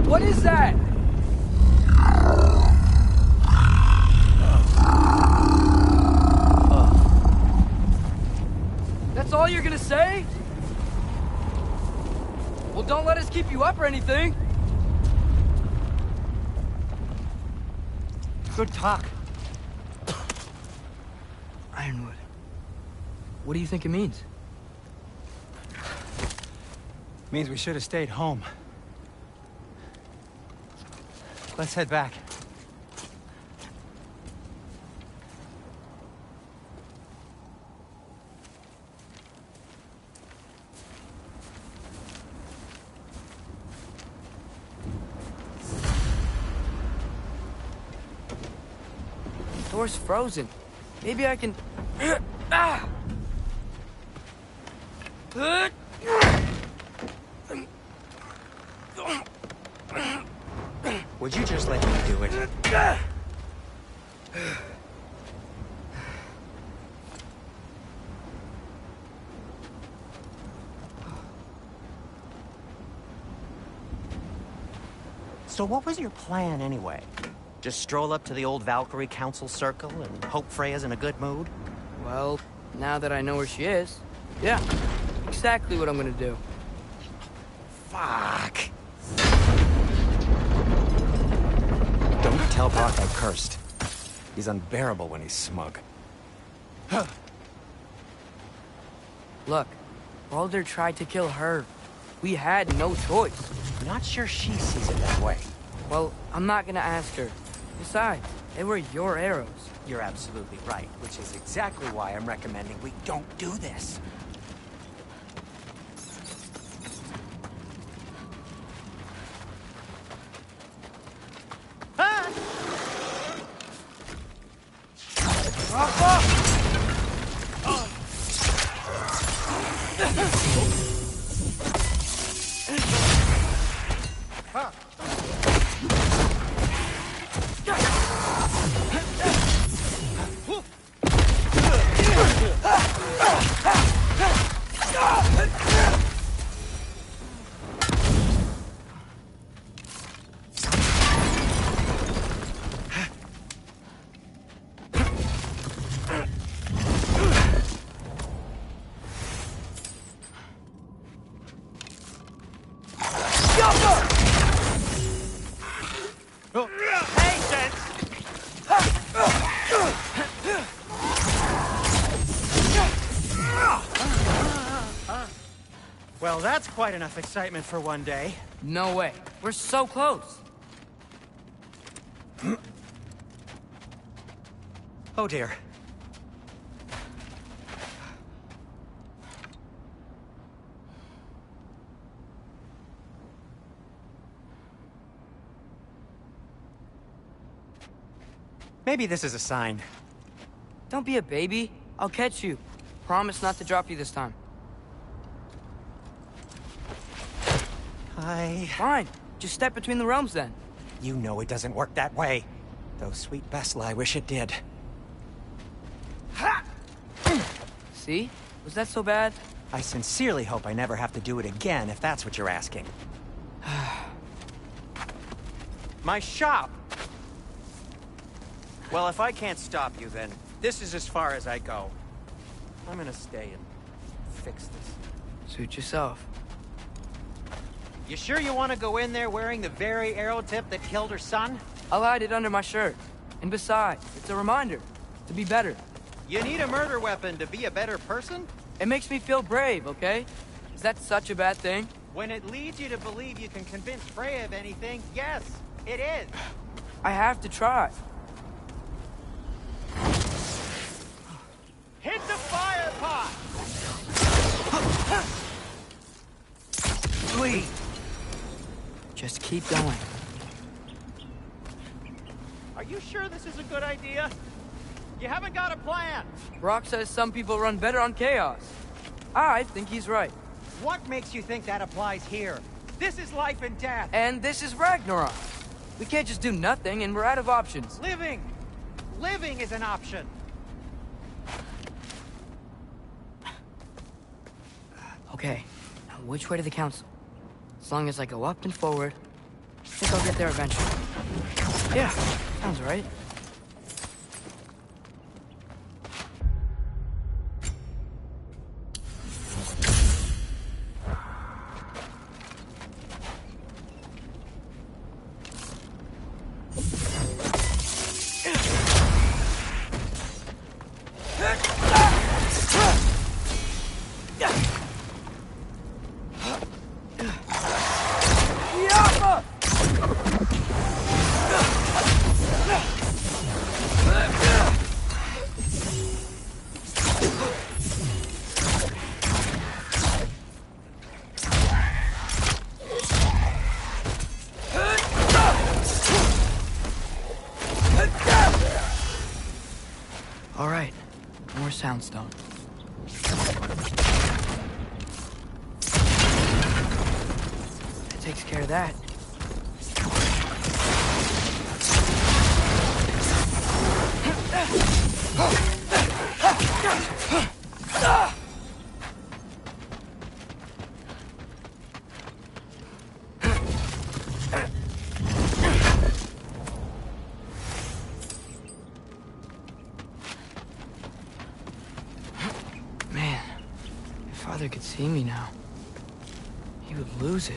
What is that? That's all you're gonna say? Well, don't let us keep you up or anything. Good talk. Ironwood. What do you think it means? Means we should have stayed home. Let's head back. The door's frozen. Maybe I can... Ah! Would you just let me do it? So what was your plan, anyway? Just stroll up to the old Valkyrie Council Circle and hope Freya's in a good mood? Well, now that I know where she is, yeah, exactly what I'm gonna do. Fuck! Don't tell Brock I cursed. He's unbearable when he's smug. Look, Baldur tried to kill her. We had no choice. Not sure she sees it that way. Well, I'm not gonna ask her. Besides, they were your arrows. You're absolutely right, which is exactly why I'm recommending we don't do this. Well, that's quite enough excitement for one day. No way. We're so close. Oh dear. Maybe this is a sign. Don't be a baby. I'll catch you. Promise not to drop you this time. Fine. Just step between the realms then. You know it doesn't work that way. Though sweet Bessla, I wish it did. Ha! See? Was that so bad? I sincerely hope I never have to do it again, if that's what you're asking. My shop! Well, if I can't stop you, then this is as far as I go. I'm gonna stay and fix this. Suit yourself. You sure you want to go in there wearing the very arrow tip that killed her son? I'll hide it under my shirt. And besides, it's a reminder to be better. You need a murder weapon to be a better person? It makes me feel brave, okay? Is that such a bad thing? When it leads you to believe you can convince Freya of anything, yes, it is. I have to try. Hit the fire pot! Please. Just keep going. Are you sure this is a good idea? You haven't got a plan. Brock says some people run better on chaos. I think he's right. What makes you think that applies here? This is life and death. And this is Ragnarok. We can't just do nothing and we're out of options. Living! Living is an option. Okay, now which way to the council? As long as I go up and forward, I think I'll get there eventually. Yeah, sounds right. All right, more soundstone. That takes care of that. could see me now, he would lose it.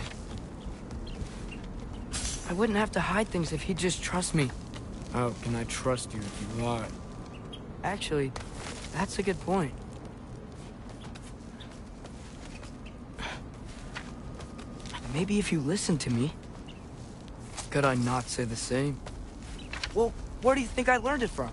I wouldn't have to hide things if he'd just trust me. How can I trust you if you lie? Actually, that's a good point. Maybe if you listened to me. Could I not say the same? Well, where do you think I learned it from?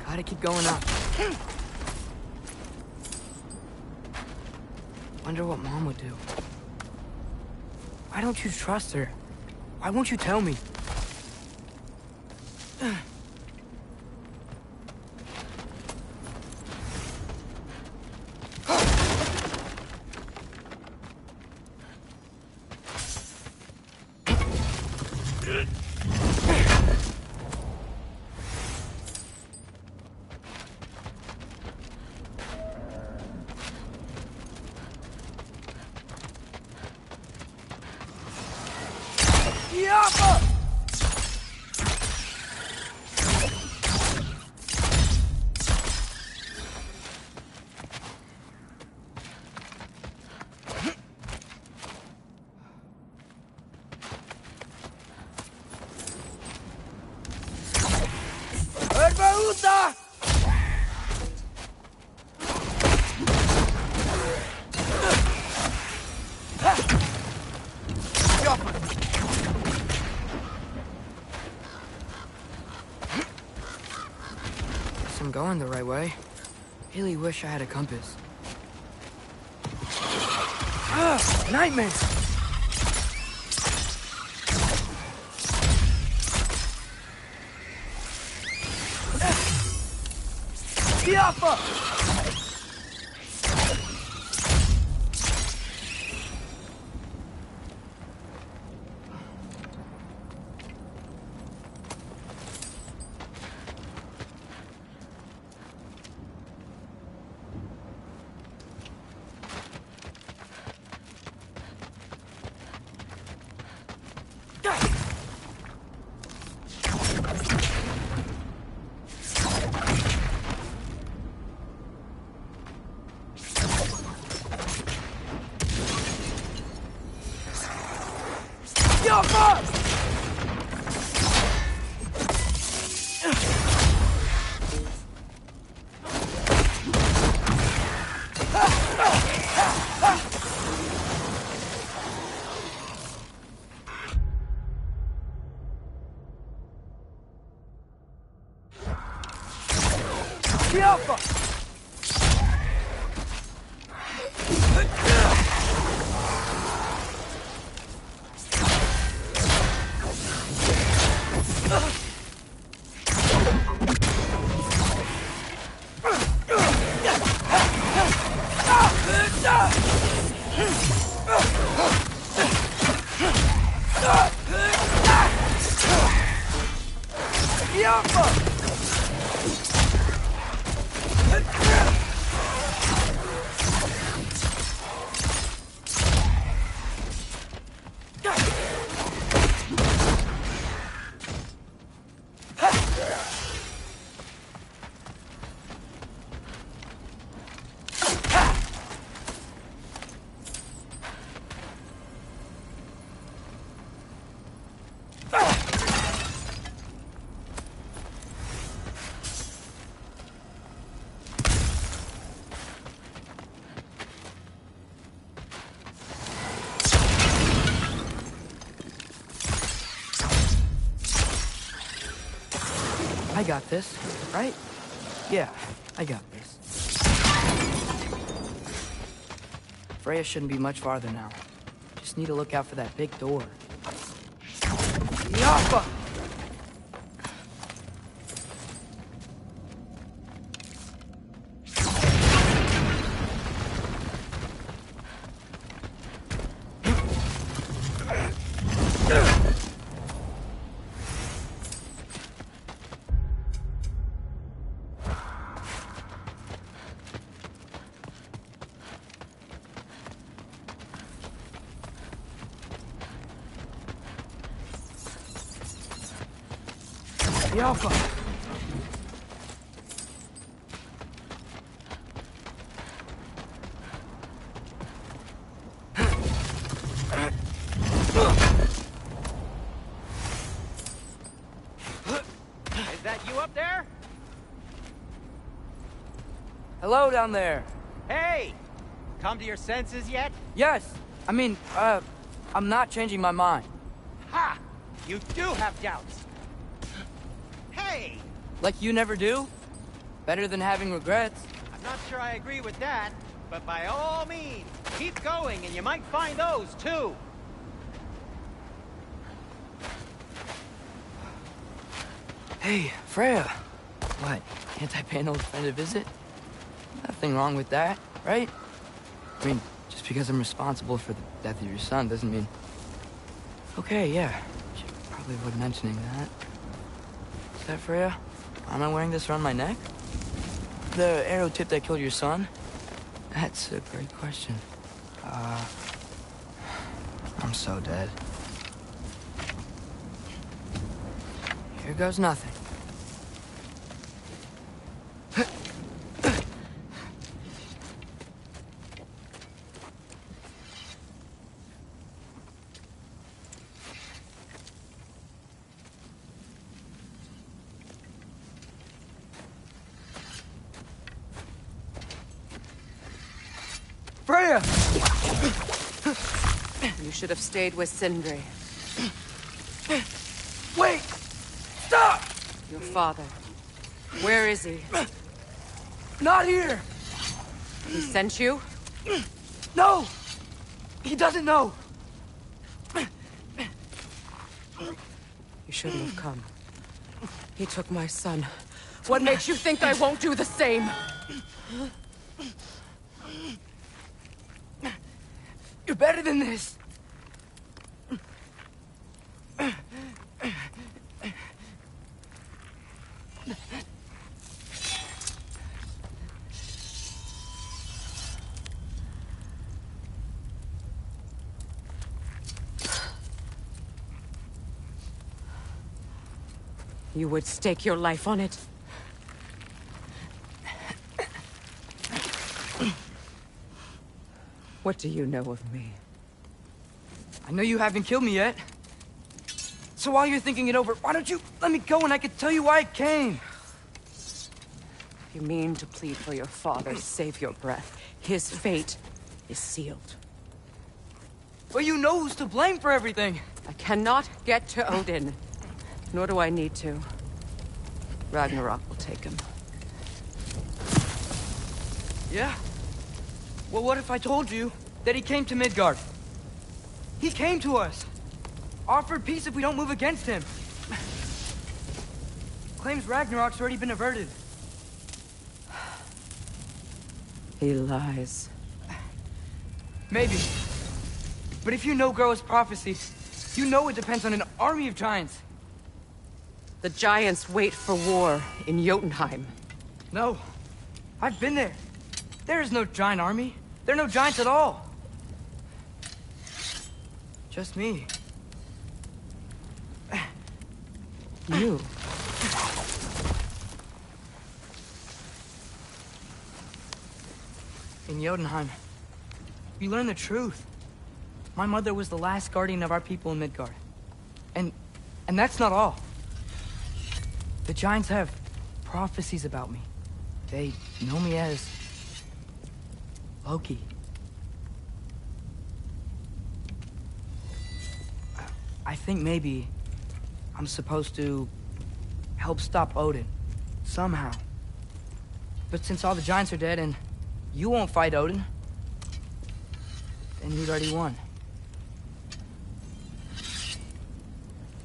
Gotta keep going up. Wonder what Mom would do. Why don't you trust her? Why won't you tell me? I'm going the right way. Really wish I had a compass. Nightmares! Diapa! I got this, right? Yeah, I got this. Freya shouldn't be much farther now. Just need to look out for that big door. Yappa! Yappa! Is that you up there? Hello down there. Hey! Come to your senses yet? Yes, I'm not changing my mind. Ha! You do have doubts. Hey! Like you never do? Better than having regrets. I'm not sure I agree with that, but by all means, keep going and you might find those too. Hey, Freya. What, can't I pay an old friend a visit? Nothing wrong with that, right? I mean, just because I'm responsible for the death of your son doesn't mean... Okay, yeah. Should probably avoid mentioning that. Is that Freya? Am I wearing this around my neck? The arrow tip that killed your son? That's a great question. I'm so dead. Here goes nothing. Freya! You should have stayed with Sindri. Wait! Stop! Your father. Where is he? Not here! He sent you? No! He doesn't know! You shouldn't have come. He took my son. What makes you think I won't do the same? You're better than this! You would stake your life on it? What do you know of me? I know you haven't killed me yet. So while you're thinking it over, why don't you let me go and I can tell you why I came? You mean to plead for your father, save your breath. His fate is sealed. Well, you know who's to blame for everything. I cannot get to Odin. Nor do I need to. Ragnarok will take him. Yeah? Well, what if I told you that he came to Midgard? He came to us. Offered peace if we don't move against him. Claims Ragnarok's already been averted. He lies. Maybe. But if you know Groa's prophecy, you know it depends on an army of giants. The giants wait for war in Jotunheim. No. I've been there. There is no giant army. There are no giants at all. Just me. You? In Jotunheim, we learn the truth. My mother was the last guardian of our people in Midgard. And that's not all. The giants have prophecies about me. They know me as Loki. I think maybe I'm supposed to help stop Odin. Somehow. But since all the giants are dead and you won't fight Odin, then you'd already won.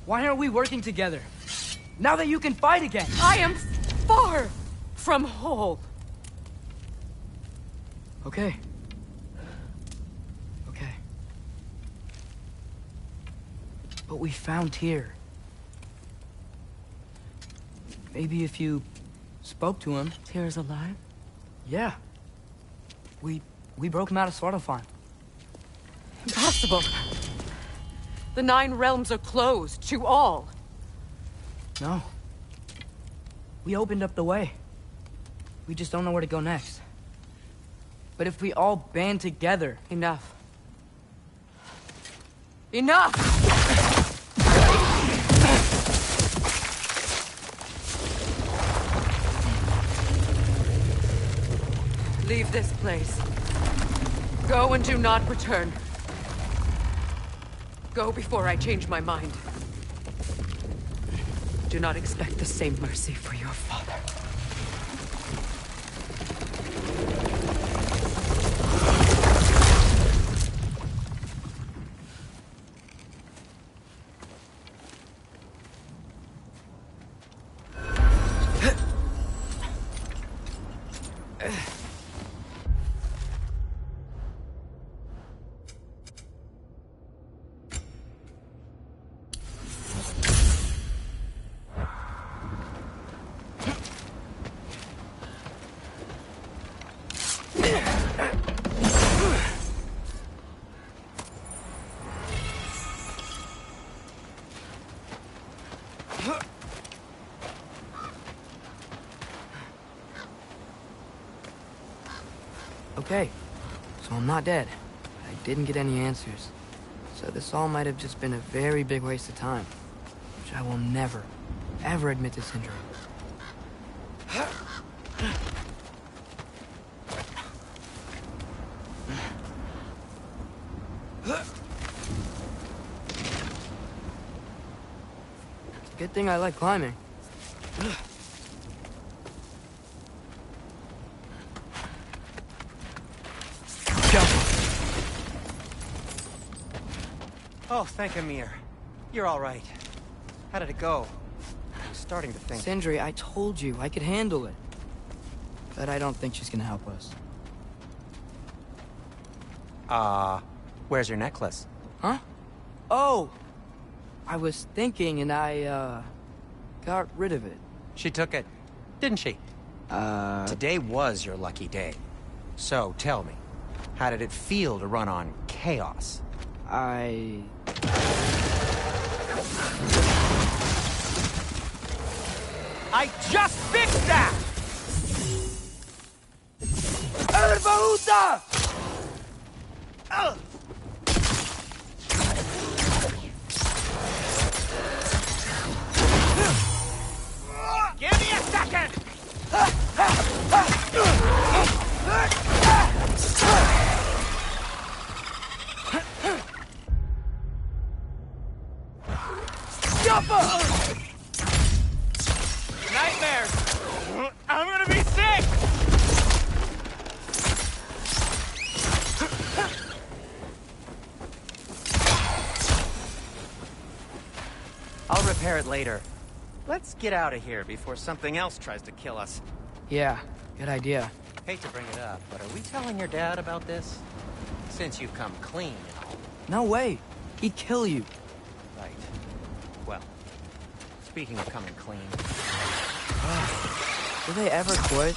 Why aren't we working together? Now that you can fight again! I am far from whole. Okay. Okay. But we found Tyr. Maybe if you spoke to him... Tyr's alive? Yeah. We broke him out of Svartalfheim. Impossible. The 9 realms are closed to all. No. We opened up the way. We just don't know where to go next. But if we all band together... Enough. Enough! Leave this place. Go and do not return. Go before I change my mind. Do not expect the same mercy for your father. Okay, so I'm not dead. I didn't get any answers. So this all might have just been a very big waste of time. Which I will never, ever admit to Sindri. It's a good thing I like climbing. Oh, thank Ymir. You're all right. How did it go? I was starting to think... Sindri, I told you I could handle it. But I don't think she's gonna help us. Where's your necklace? Huh? Oh! I was thinking and I, got rid of it. She took it, didn't she? Today was your lucky day. So, tell me, how did it feel to run on Chaos? I just fixed that! Erbahuta! Give me a second! Nightmares! I'm gonna be sick! I'll repair it later. Let's get out of here before something else tries to kill us. Yeah, good idea. Hate to bring it up, but are we telling your dad about this? Since you've come clean and all. No way. He'd kill you. Right. Well, speaking of coming clean... Do they ever quit?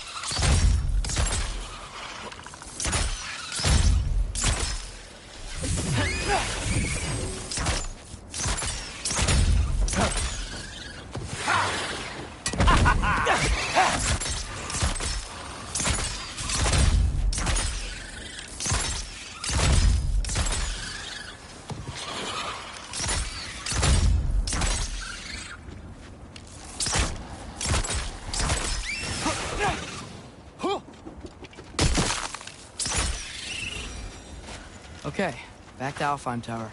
Okay, back to Alfheim Tower.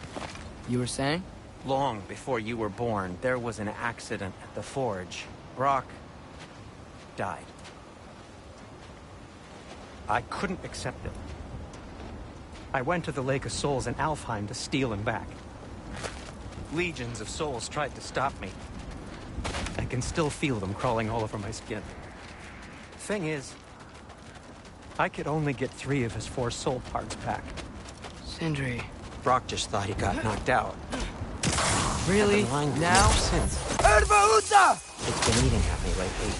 You were saying? Long before you were born, there was an accident at the forge. Brock died. I couldn't accept it. I went to the Lake of Souls in Alfheim to steal him back. Legions of souls tried to stop me. I can still feel them crawling all over my skin. Thing is, I could only get 3 of his 4 soul parts back. Sindri. Brock just thought he got knocked out. Really? I've been lying to him Now? ever since. Ervahuta! It's been eating at me lately.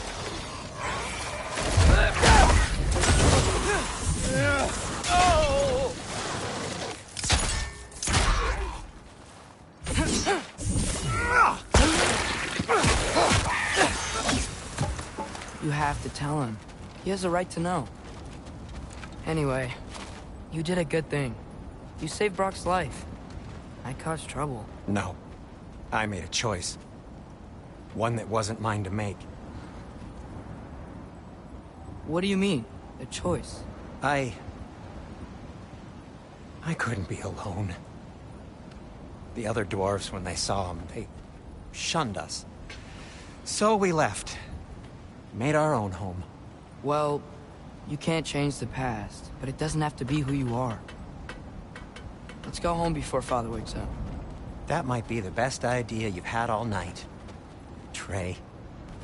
You have to tell him. He has a right to know. Anyway, you did a good thing. You saved Brock's life. I caused trouble. No. I made a choice. One that wasn't mine to make. What do you mean? A choice? I couldn't be alone. The other dwarves, when they saw him, they shunned us. So we left. Made our own home. Well, you can't change the past, but it doesn't have to be who you are. Let's go home before Father wakes up. That might be the best idea you've had all night. Trey.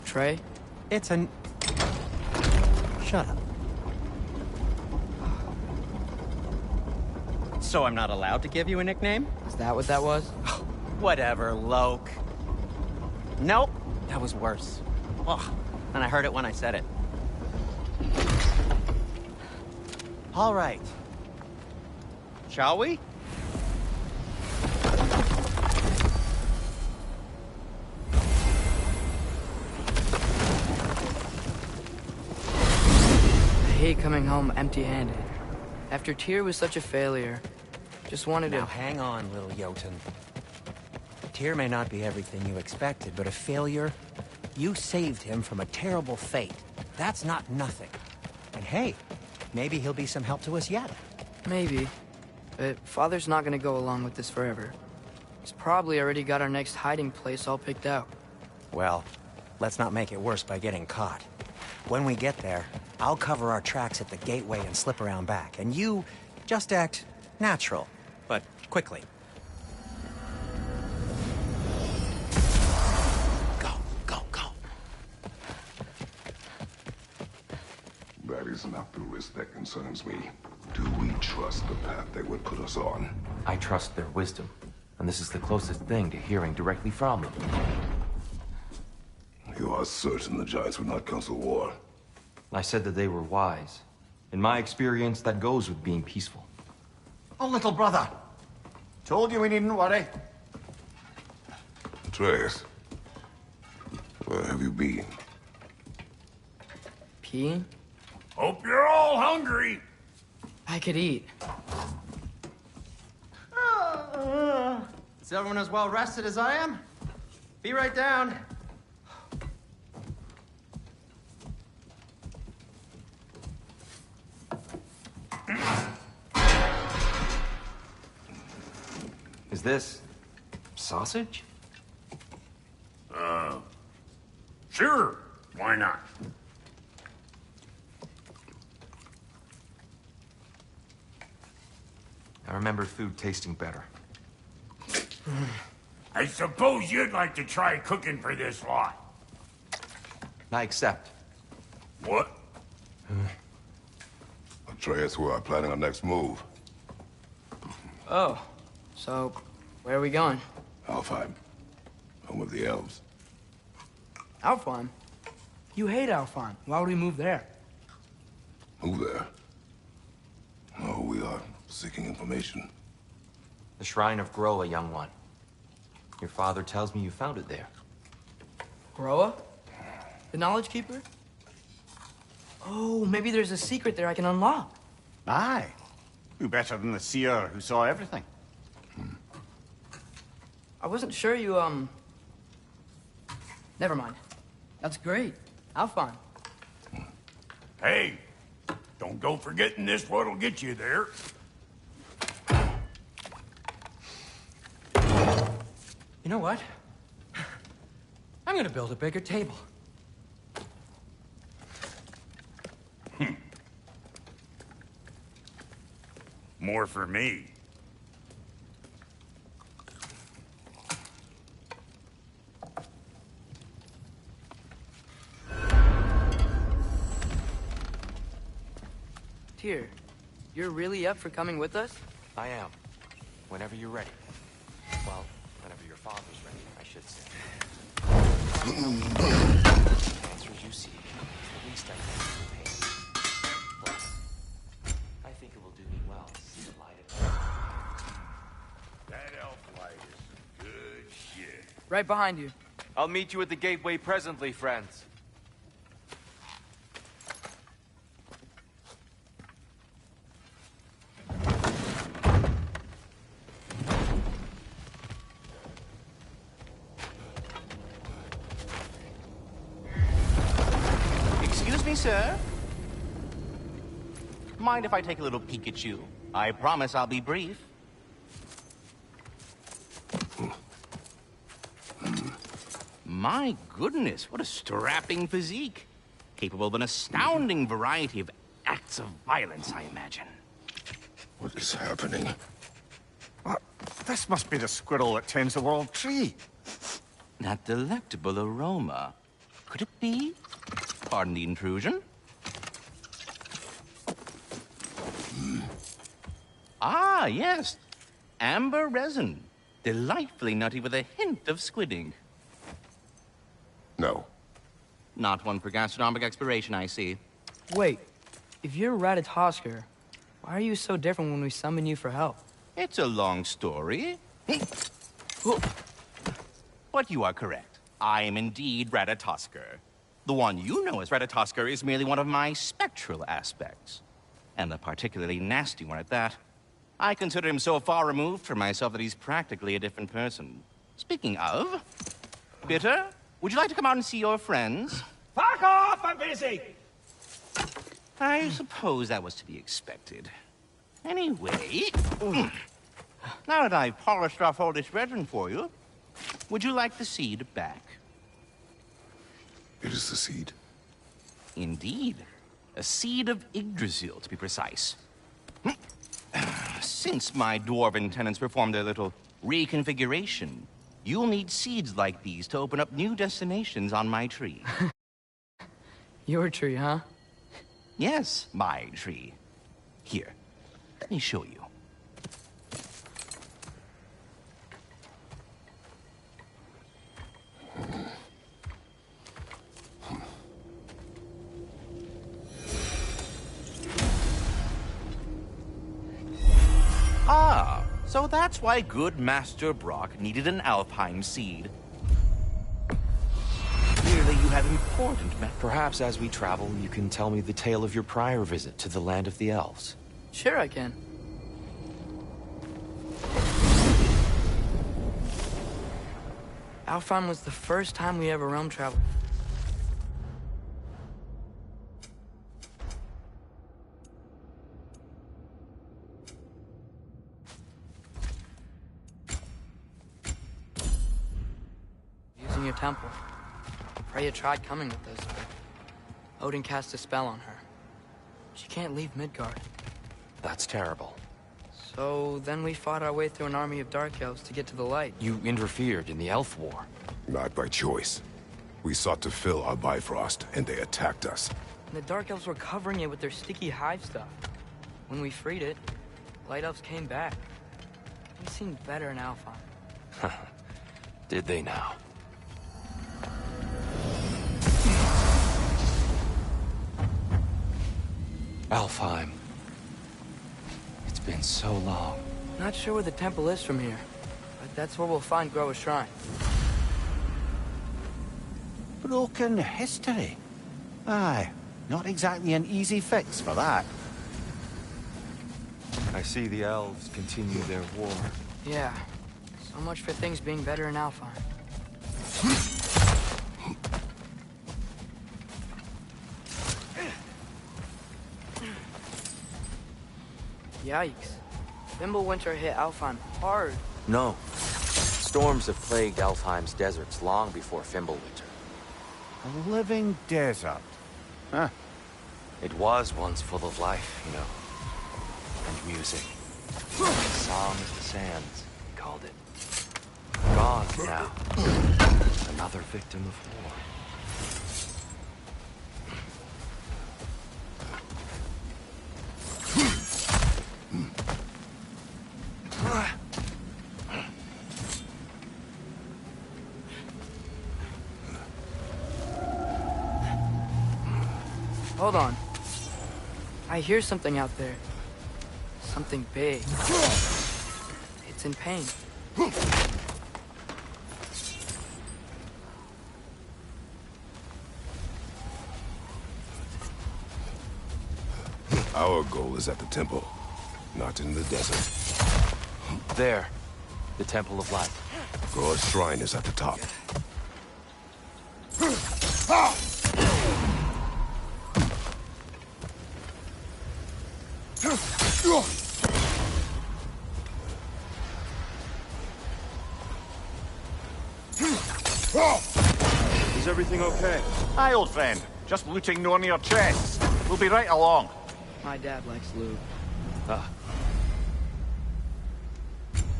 Trey? It's an... Shut up. So I'm not allowed to give you a nickname? Is that what that was? Whatever, Loke. Nope, that was worse. Ugh, and I heard it when I said it. All right. Shall we? I hate coming home empty-handed. After Tyr was such a failure, just wanted Now to... hang on, little Jotun. Tyr may not be everything you expected, but a failure? You saved him from a terrible fate. That's not nothing. And hey, maybe he'll be some help to us yet. Maybe. But Father's not gonna go along with this forever. He's probably already got our next hiding place all picked out. Well, let's not make it worse by getting caught. When we get there, I'll cover our tracks at the gateway and slip around back. And you just act natural, but quickly. Go, go, go. That is not the risk that concerns me. Do we trust the path they would put us on? I trust their wisdom, and this is the closest thing to hearing directly from them. You are certain the Giants would not counsel war? I said that they were wise. In my experience, that goes with being peaceful. Oh, little brother. Told you we needn't worry. Atreus, where have you been? Peeing? Hope you're all hungry. I could eat. Is everyone as well rested as I am? Be right down. Is this sausage? Sure. Why not? I remember food tasting better. I suppose you'd like to try cooking for this lot. I accept. What? Atreus, we are planning our next move. Oh, so where are we going? Alfheim, home of the elves. Alfheim? You hate Alfheim. Why would we move there? Move there? No, we are seeking information. The Shrine of Groa, young one. Your father tells me you found it there. Groa? The Knowledge Keeper? Oh, maybe there's a secret there I can unlock. Aye. Who better than the seer who saw everything? I wasn't sure you, Never mind. That's great. Alfheim. Hey, don't go forgetting this what'll get you there. You know what? I'm gonna build a bigger table. More for me. Tyr, you're really up for coming with us? I am. Whenever you're ready. Well, whenever your father's ready, I should say. Answers you seek. At least I think it will pay me. Plus, I think it will do me well to see the light of That elf light is some good shit. Right behind you. I'll meet you at the gateway presently, friends. Excuse me, sir? Mind if I take a little peek at you? I promise I'll be brief. My goodness, what a strapping physique. Capable of an astounding variety of acts of violence, I imagine. What is happening? This must be the squirrel that tends the world tree. That delectable aroma. Could it be? Pardon the intrusion. Ah, yes. Amber resin. Delightfully nutty with a hint of squidding. No. Not one for gastronomic exploration, I see. Wait, if you're Ratatoskr, why are you so different when we summon you for help? It's a long story. But you are correct. I am indeed Ratatoskr. The one you know as Ratatoskr is merely one of my spectral aspects. And a particularly nasty one at that. I consider him so far removed from myself that he's practically a different person. Speaking of... Bitter, would you like to come out and see your friends? Fuck off! I'm busy! I suppose that was to be expected. Anyway... now that I've polished off all this resin for you, would you like the seed back? It is the seed. Indeed. A seed of Yggdrasil, to be precise. Since my dwarven tenants performed their little reconfiguration, you'll need seeds like these to open up new destinations on my tree. Your tree, huh? Yes, my tree. Here, let me show you. Ah, so that's why good Master Brock needed an Alfheim seed. Clearly you have important Perhaps as we travel, you can tell me the tale of your prior visit to the land of the elves. Sure I can. Alfheim was the first time we ever realm traveled. Using your temple. Freya tried coming with us, but Odin cast a spell on her. She can't leave Midgard. That's terrible. So then we fought our way through an army of dark elves to get to the light. You interfered in the Elf War. Not by choice. We sought to fill our Bifrost, and they attacked us. And the dark elves were covering it with their sticky hive stuff. When we freed it, light elves came back. They seemed better in Alfheim. Did they now? Alfheim. It's been so long. Not sure where the temple is from here, but that's where we'll find Groa's shrine. Broken history. Aye, not exactly an easy fix for that. I see the elves continue their war. Yeah, so much for things being better in Alfheim. Yikes. Fimbulwinter hit Alfheim hard. No. Storms have plagued Alfheim's deserts long before Fimbulwinter. A living desert. Huh. It was once full of life, you know, and music. Song of the Sands, he called it. Gone now. Another victim of war. Hold on. I hear something out there. Something big. It's in pain. Our goal is at the temple, not in the desert. There. The Temple of Light. God's shrine is at the top. Is everything okay? Aye, old friend. Just looting no near chests. We'll be right along. My dad likes loot. Ah.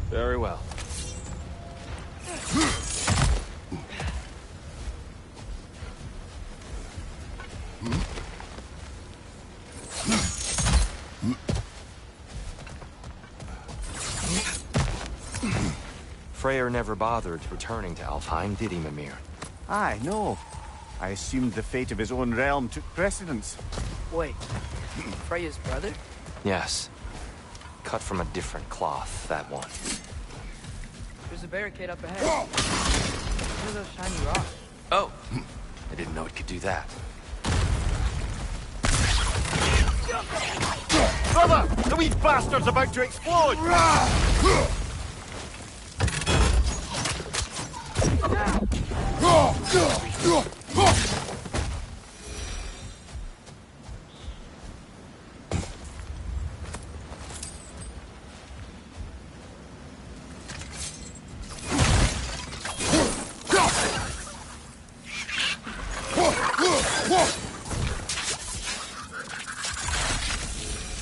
Very well. Freyr never bothered returning to Alfheim, did he, Mimir? Aye, no. I assumed the fate of his own realm took precedence. Wait. Freya's brother? Yes. Cut from a different cloth, that one. There's a barricade up ahead. What are those shiny rocks? Oh! I didn't know it could do that. Brother! The wee bastard's about to explode!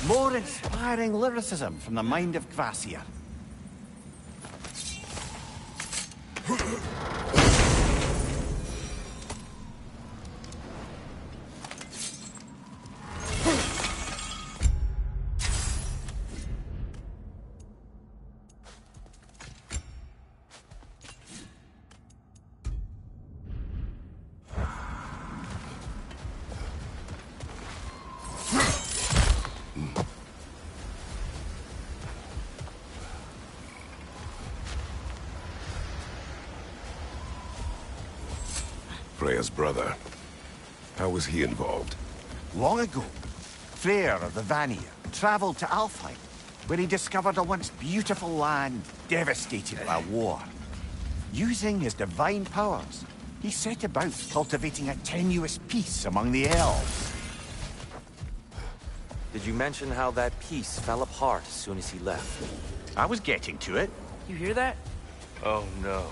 More inspiring lyricism from the mind of Kvasir. Freya's brother. How was he involved? Long ago, Freyr of the Vanir travelled to Alfheim, where he discovered a once beautiful land devastated by war. Using his divine powers, he set about cultivating a tenuous peace among the elves. Did you mention how that peace fell apart as soon as he left? I was getting to it. You hear that? Oh no.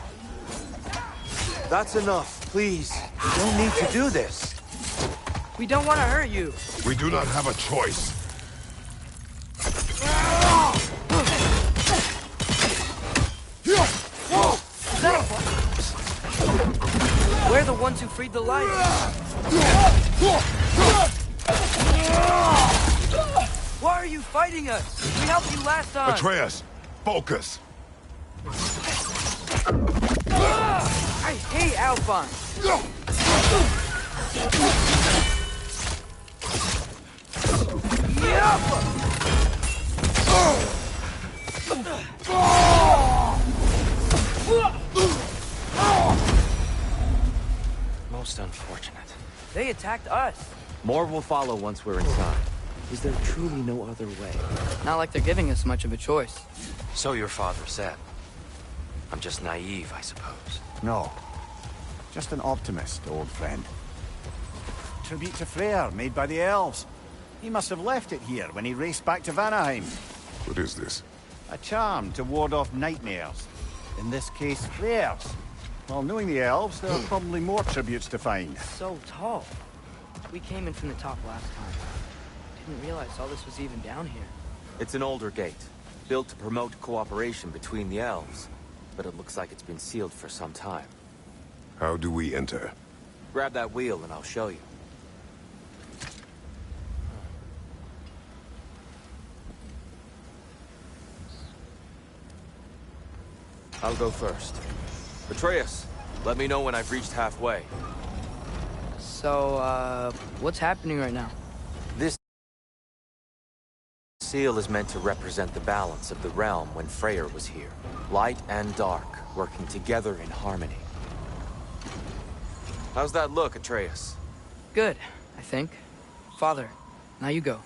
That's enough, please. You don't need to do this. We don't want to hurt you. We do not have a choice. We're the ones who freed the light. Why are you fighting us? We helped you last time. Atreus, focus. I hate Alfheim. Most unfortunate. They attacked us. More will follow once we're inside. Is there truly no other way? Not like they're giving us much of a choice. So your father said. I'm just naive, I suppose. No. Just an optimist, old friend. Tribute to Freyr, made by the elves. He must have left it here when he raced back to Vanaheim. What is this? A charm to ward off nightmares. In this case, Freyr's. Well, knowing the elves, there are probably more tributes to find. So tall. We came in from the top last time. Didn't realize all this was even down here. It's an older gate. built to promote cooperation between the elves, but it looks like it's been sealed for some time. How do we enter? Grab that wheel and I'll show you. I'll go first. Atreus, let me know when I've reached halfway. So, what's happening right now? This seal is meant to represent the balance of the realm when Freyr was here. Light and dark, working together in harmony. How's that look, Atreus? Good, I think. Father, now you go.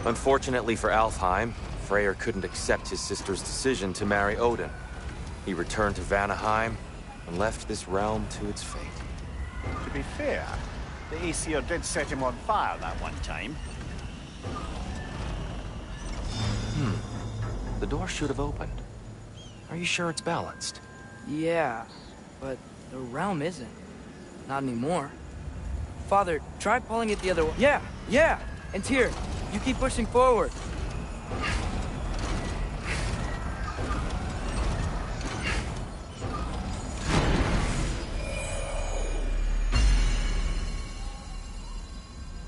Unfortunately for Alfheim, Freyr couldn't accept his sister's decision to marry Odin. He returned to Vanaheim and left this realm to its fate. To be fair, the Aesir did set him on fire that one time. The door should have opened. Are you sure it's balanced? Yeah, but the realm isn't. Not anymore. Father, try pulling it the other way. Yeah! And Tyr, you keep pushing forward.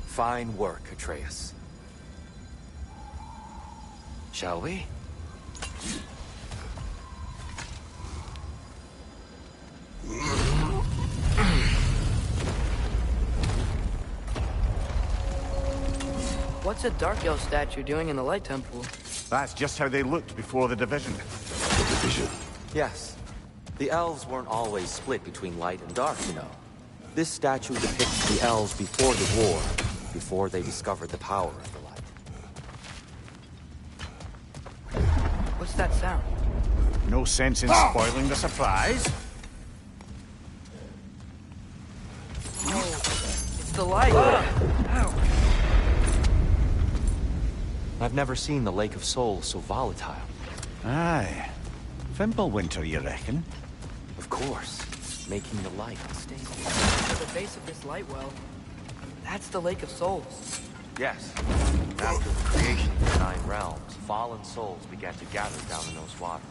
Fine work, Atreus. Shall we? What's a Dark Elf statue doing in the Light Temple? That's just how they looked before the division. The division? Yes. The elves weren't always split between light and dark, you know. This statue depicts the elves before the war, before they discovered the power of the light. What's that sound? No sense in spoiling the surprise. Oh, it's the light! Ow! I've never seen the Lake of Souls so volatile. Aye. Fimbulwinter, you reckon? Of course. Making the light unstable. At the base of this light well, that's the Lake of Souls. Yes. After the creation of the 9 realms, fallen souls began to gather down in those waters.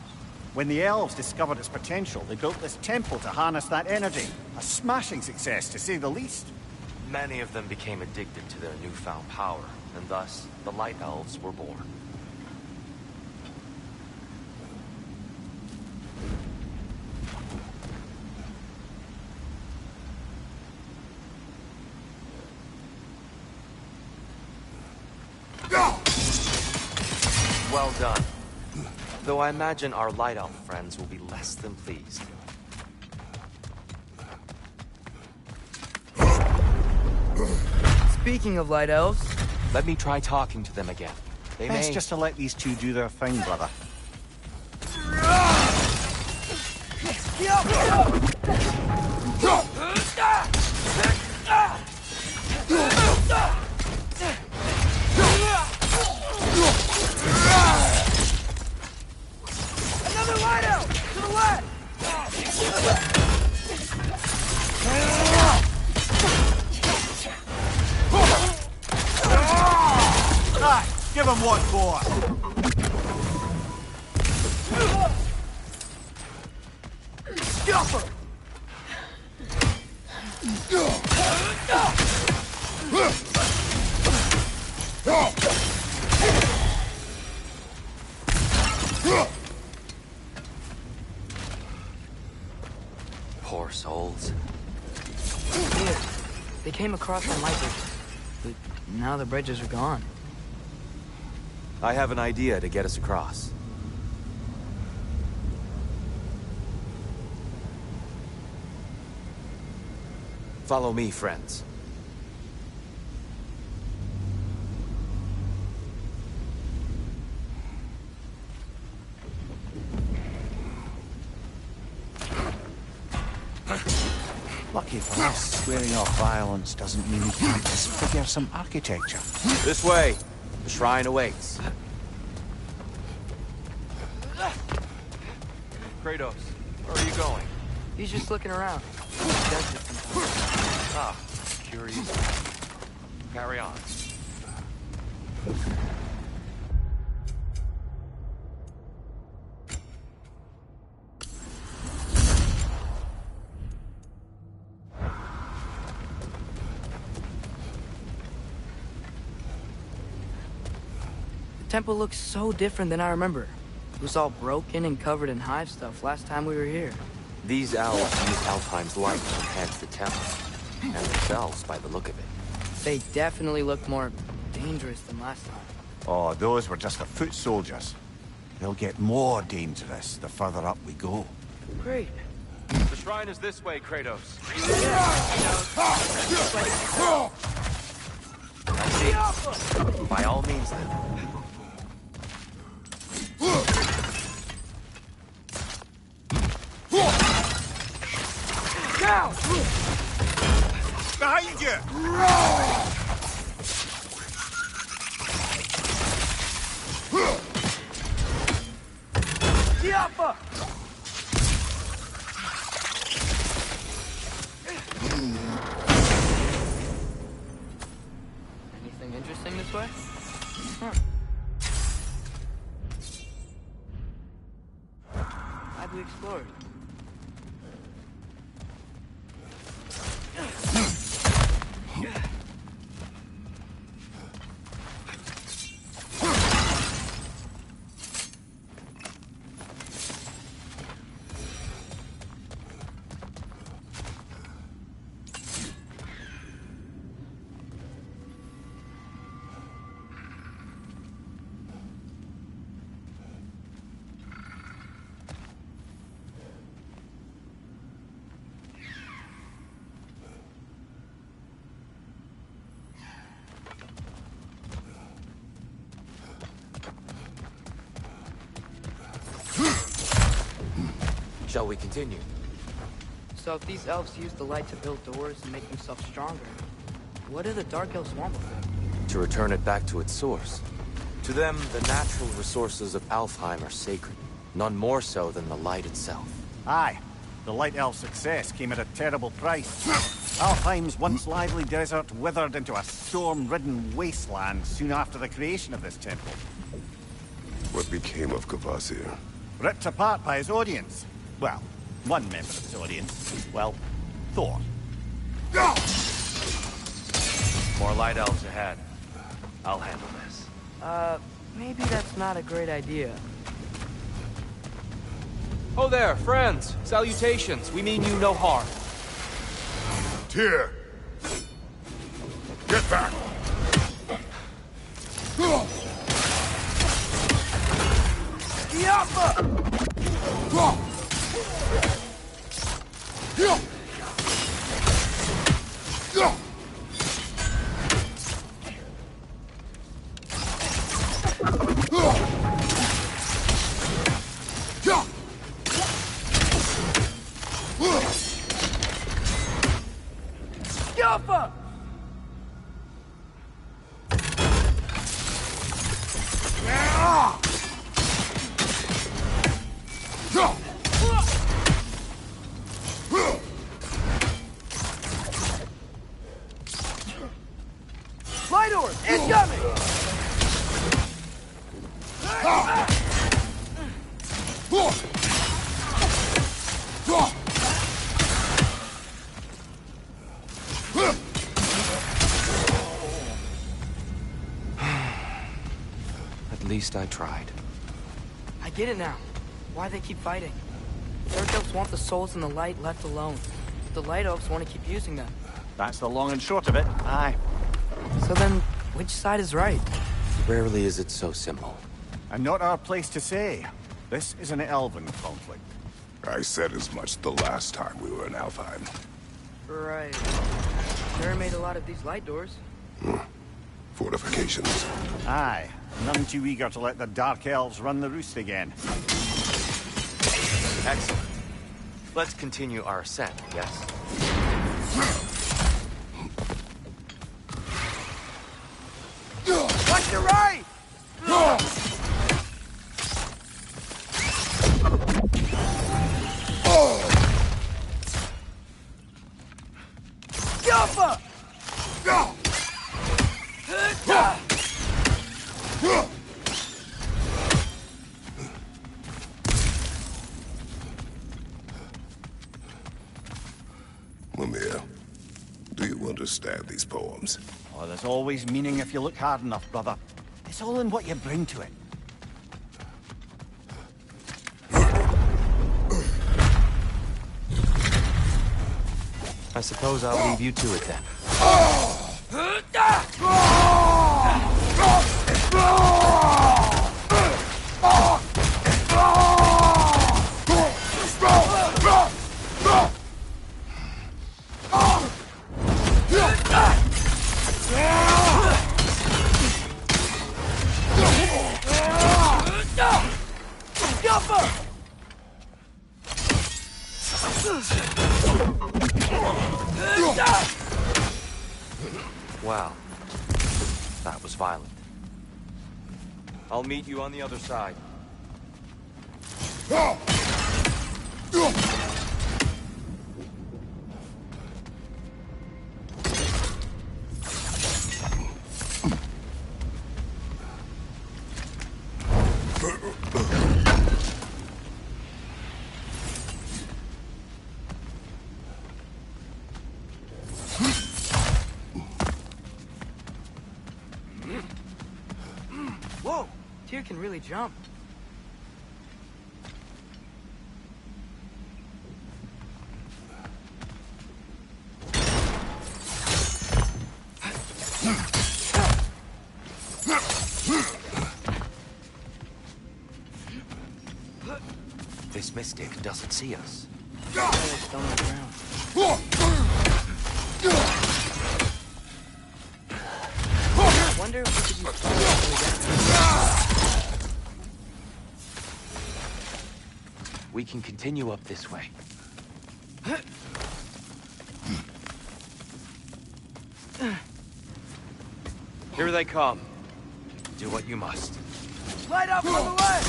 When the elves discovered its potential, they built this temple to harness that energy. A smashing success, to say the least. Many of them became addicted to their newfound power, and thus, the Light Elves were born. Well done. Though I imagine our Light Elf friends will be less than pleased. Speaking of Light Elves... Let me try talking to them again. They Best may... just to let these two do their thing, brother. Another Light Elf! To the left! Give him what for! Poor souls. Here, they came across the light bridges, but now the bridges are gone. I have an idea to get us across. Follow me, friends. Lucky for us, swearing off violence doesn't mean we can't disfigure some architecture. This way. The shrine awaits. Kratos, where are you going? He's just looking around. He does this sometimes. Ah, curious. Carry on. temple looks so different than I remember. It was all broken and covered in hive stuff last time we were here. These elves use Alfheim's light to enhance the temple, and themselves by the look of it. They definitely look more dangerous than last time. Oh, those were just the foot soldiers. They'll get more dangerous the further up we go. Great. The shrine is this way, Kratos. I see. By all means, then. Now! Behind you! Diapa! Anything interesting this way? Huh. Have we explored? Shall we continue? So if these elves use the light to build doors and make themselves stronger, what do the Dark Elves want with it? To return it back to its source. To them, the natural resources of Alfheim are sacred, none more so than the light itself. Aye. The Light Elf success came at a terrible price. Alfheim's once lively desert withered into a storm-ridden wasteland soon after the creation of this temple. What became of Kvasir? Ripped apart by his audience. Well, one member of his audience. Well, Thor. More light elves ahead. I'll handle this. Maybe that's not a great idea. Oh there, friends. Salutations. We mean you no harm. Tyr! Get back! Yappa! Light orb, incoming! At least I tried. I get it now. Why they keep fighting. Dark Elves want the souls in the light left alone. The Light Elves want to keep using them. That's the long and short of it. Aye. So then, which side is right? Rarely is it so simple. And not our place to say. This is an elven conflict. I said as much the last time we were in Alfheim. Right. Sure made a lot of these light doors. Fortifications. Aye. None too eager to let the Dark Elves run the roost again. Excellent. Let's continue our ascent, yes? Watch your right! Yappa! Mimir, do you understand these poems? Oh, there's always meaning if you look hard enough, brother. It's all in what you bring to it. I suppose I'll leave you to it then. Wow. That was violent. I'll meet you on the other side. Whoa! Tyr can really jump. This mystic doesn't see us. Wonder if we could use fire. We can continue up this way. Here they come. Do what you must. Light up on the way!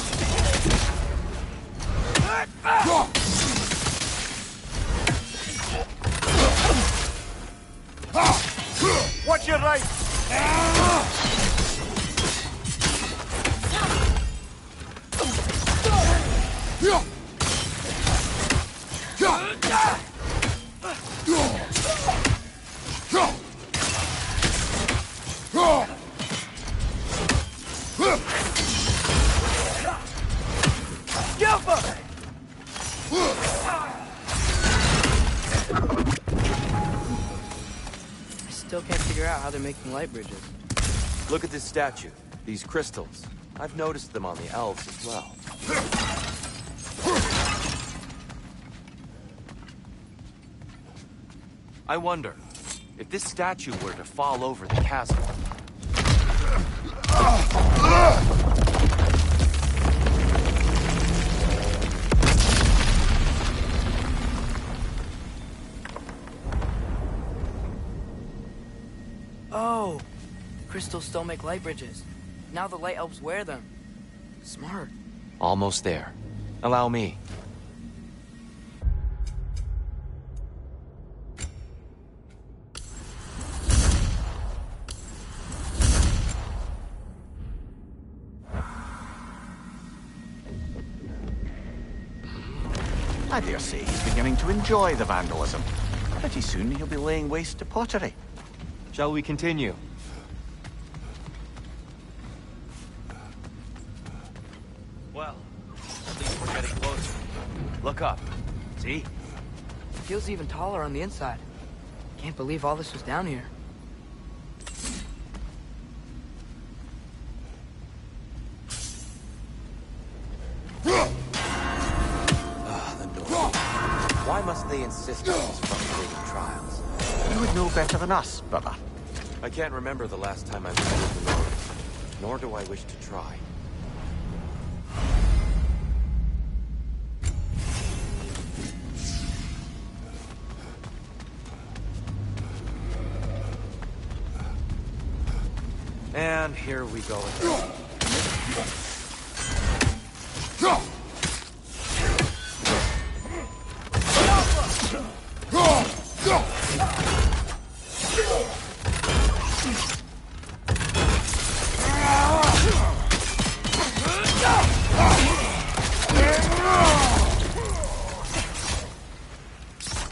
Watch your right! I still can't figure out how they're making light bridges. Look at this statue. These crystals. I've noticed them on the elves as well. I wonder, if this statue were to fall over the chasm... Oh! The crystals still make light bridges. Now the light elves wear them. Smart. Almost there. Allow me. I dare say he's beginning to enjoy the vandalism. Pretty soon he'll be laying waste to pottery. Shall we continue? Well, at least we're getting closer. Look up. See? It feels even taller on the inside. Can't believe all this was down here. Why must they insist on these frustrating trials? You would know better than us, brother. I can't remember the last time I visited the North, nor do I wish to try. And here we go again.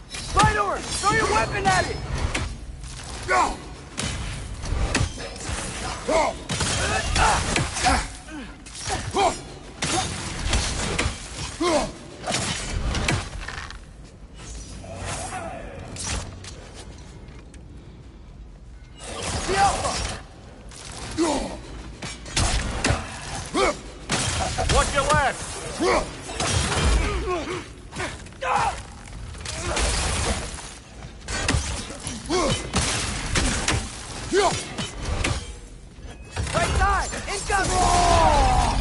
Spider! Throw your weapon at it! Go! It's down!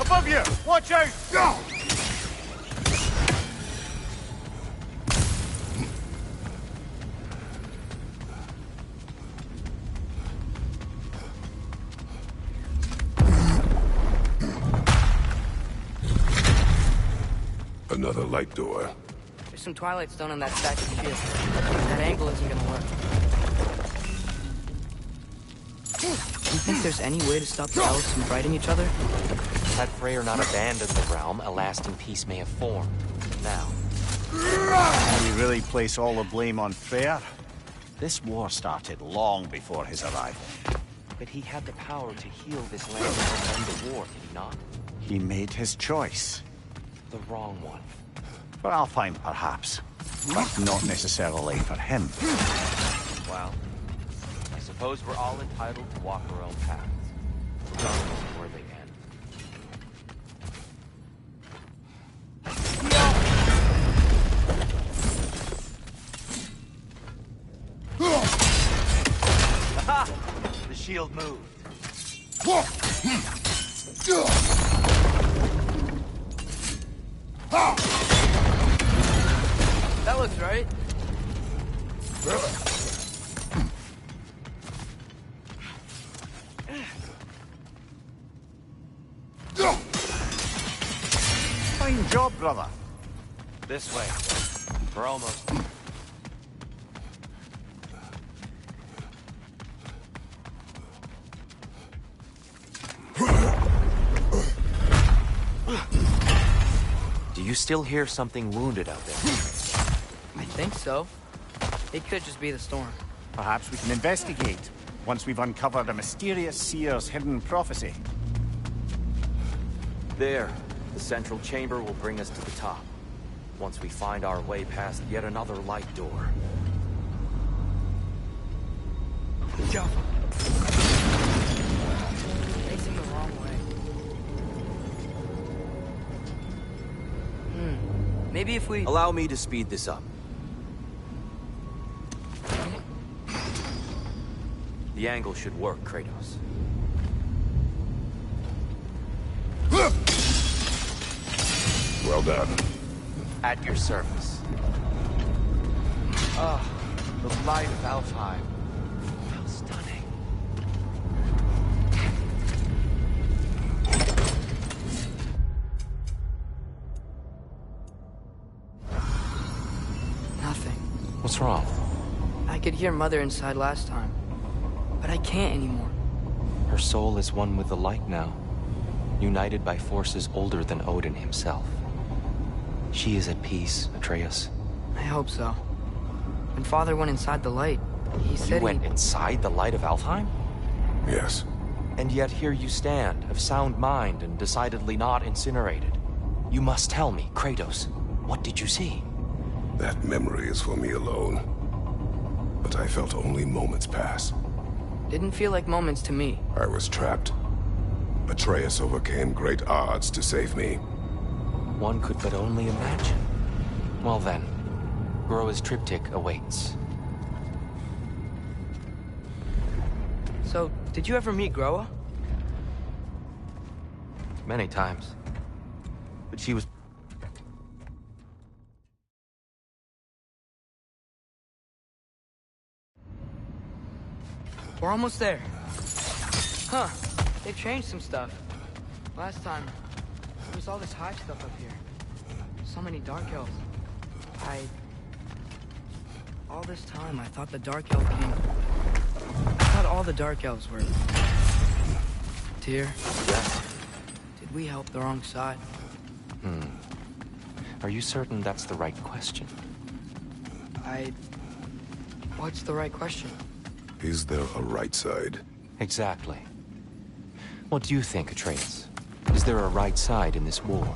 Above you! Watch out! Another light door. There's some Twilight Stone on that stack of shield. That angle isn't gonna work. Do you think there's any way to stop the elves from fighting each other? Had Freyr not abandoned the realm, a lasting peace may have formed. Now, Can you really place all the blame on Freyr? This war started long before his arrival. but he had the power to heal this land and end the war, did he not? He made his choice. The wrong one. For Alfheim, perhaps. But not necessarily for him. Well, I suppose we're all entitled to walk our own paths, regardless of where they end. Aha! The shield moved. That looks right. Fine job, brother. This way. We're almost there. Do you still hear something wounded out there? I think so. It could just be the storm. Perhaps we can investigate, once we've uncovered a mysterious seer's hidden prophecy. There. The central chamber will bring us to the top. Once we find our way past yet another light door. Jump. Facing the wrong way. Maybe if we... Allow me to speed this up. The angle should work, Kratos. Well done. At your service. Ah, the light of Alfheim. How stunning. Nothing. What's wrong? I could hear Mother inside last time, but I can't anymore. Her soul is one with the light now, united by forces older than Odin himself. She is at peace, Atreus. I hope so. When Father went inside the light, he said You went inside the light of Alfheim? Yes. And yet here you stand, of sound mind and decidedly not incinerated. You must tell me, Kratos, what did you see? That memory is for me alone. But I felt only moments pass. Didn't feel like moments to me. I was trapped. Atreus overcame great odds to save me. One could but only imagine. Well then, Groa's triptych awaits. So, did you ever meet Groa? Many times. But she was... We're almost there. Huh. They've changed some stuff. Last time, there was all this hive stuff up here. So many Dark Elves. All this time, I thought the Dark Elf King... I thought all the Dark Elves were... Tyr? Yes. Did we help the wrong side? Are you certain that's the right question? What's the right question? Is there a right side? Exactly. What do you think, Atreus? Is there a right side in this war?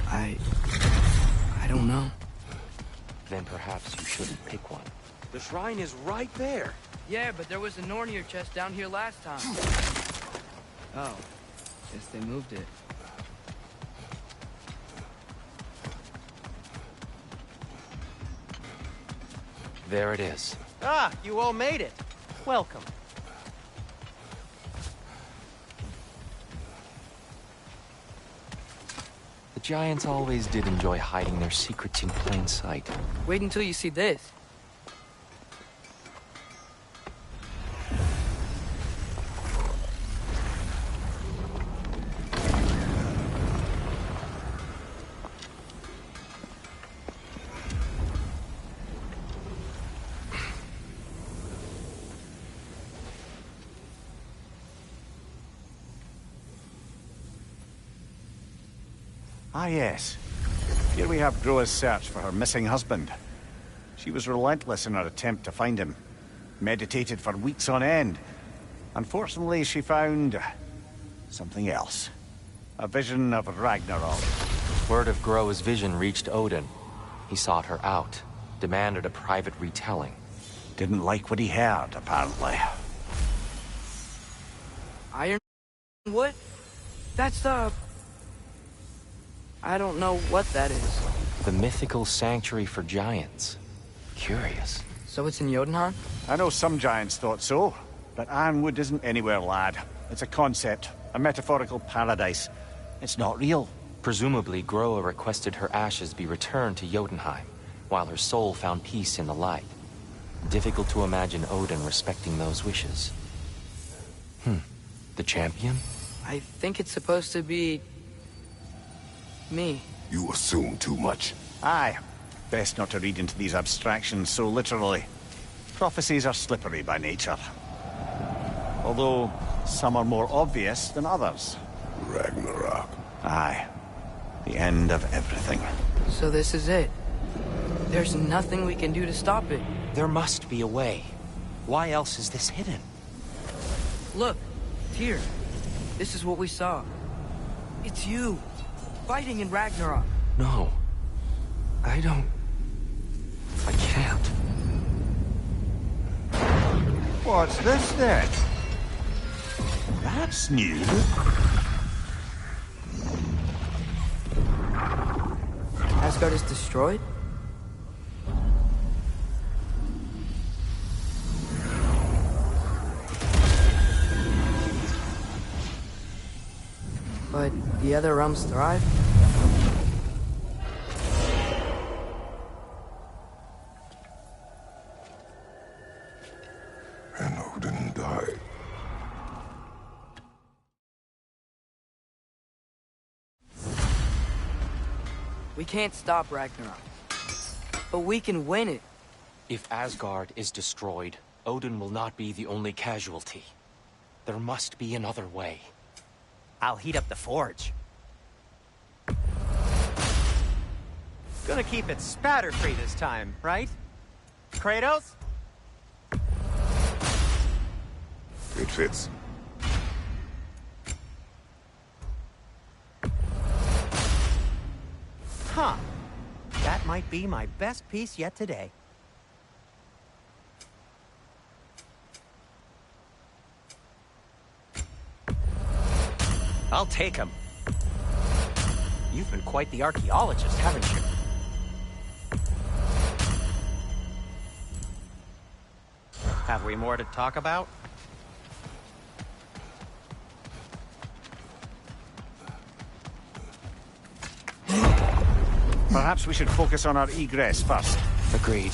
I don't know. Then perhaps you shouldn't pick one. The shrine is right there. Yeah, but there was a Nornir chest down here last time. Oh, guess they moved it. There it is. Ah, you all made it. Welcome. The Giants always did enjoy hiding their secrets in plain sight. Wait until you see this. Ah, yes. Here we have Groa's search for her missing husband. She was relentless in her attempt to find him. Meditated for weeks on end. Unfortunately, she found something else. A vision of Ragnarok. Word of Groa's vision reached Odin. He sought her out, demanded a private retelling. Didn't like what he heard, apparently. Ironwood? That's the... I don't know what that is. The mythical sanctuary for giants. Curious. So it's in Jotunheim? I know some giants thought so, but Ironwood isn't anywhere, lad. It's a concept, a metaphorical paradise. It's not real. Presumably, Groa requested her ashes be returned to Jotunheim, while her soul found peace in the light. Difficult to imagine Odin respecting those wishes. The champion? I think it's supposed to be... me. You assume too much. Aye. Best not to read into these abstractions so literally. Prophecies are slippery by nature. Although, some are more obvious than others. Ragnarok. Aye. The end of everything. So this is it. There's nothing we can do to stop it. There must be a way. Why else is this hidden? Look, here. This is what we saw. It's you. Fighting in Ragnarok. No. I can't. What's this then? That's new. Asgard is destroyed? But the other realms thrive? And Odin died. We can't stop Ragnarok. But we can win it. If Asgard is destroyed, Odin will not be the only casualty. There must be another way. I'll heat up the forge. Gonna keep it spatter-free this time, right? Kratos? It fits. Huh. That might be my best piece yet today. I'll take him. You've been quite the archaeologist, haven't you? Have we more to talk about? Perhaps we should focus on our egress first. Agreed.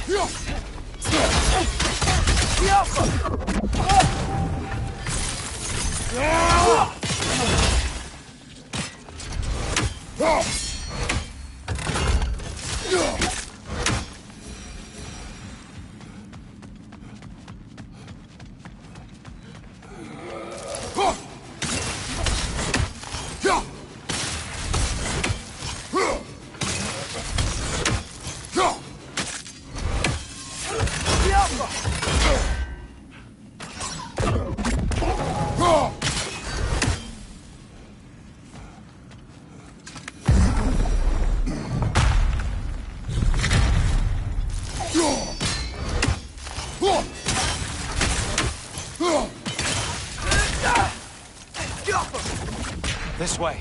way.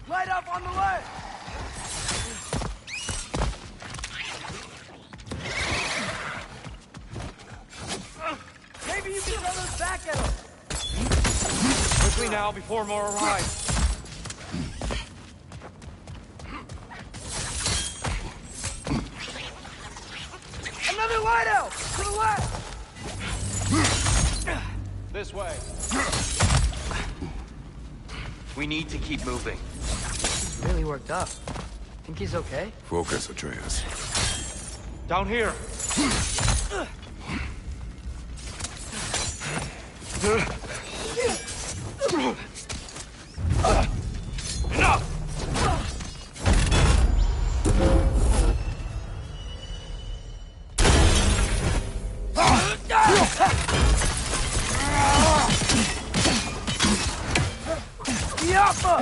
Light up on the left! Maybe you can throw those back at us! Quickly now, before more arrive. Another light out! To the left! This way. We need to keep moving. He's really worked up. Think he's okay? Focus, Atreus. Down here. Enough! Yappa!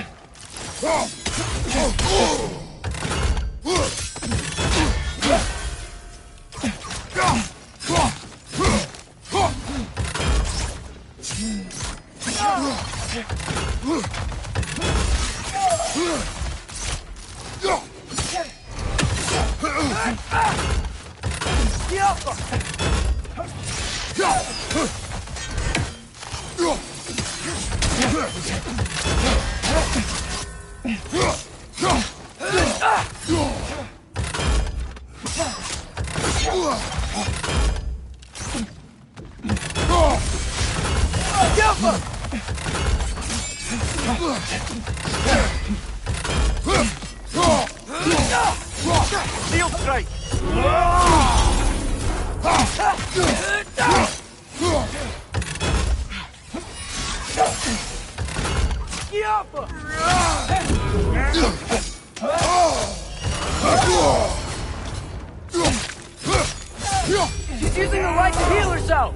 Shield strike! She's using the light to heal herself!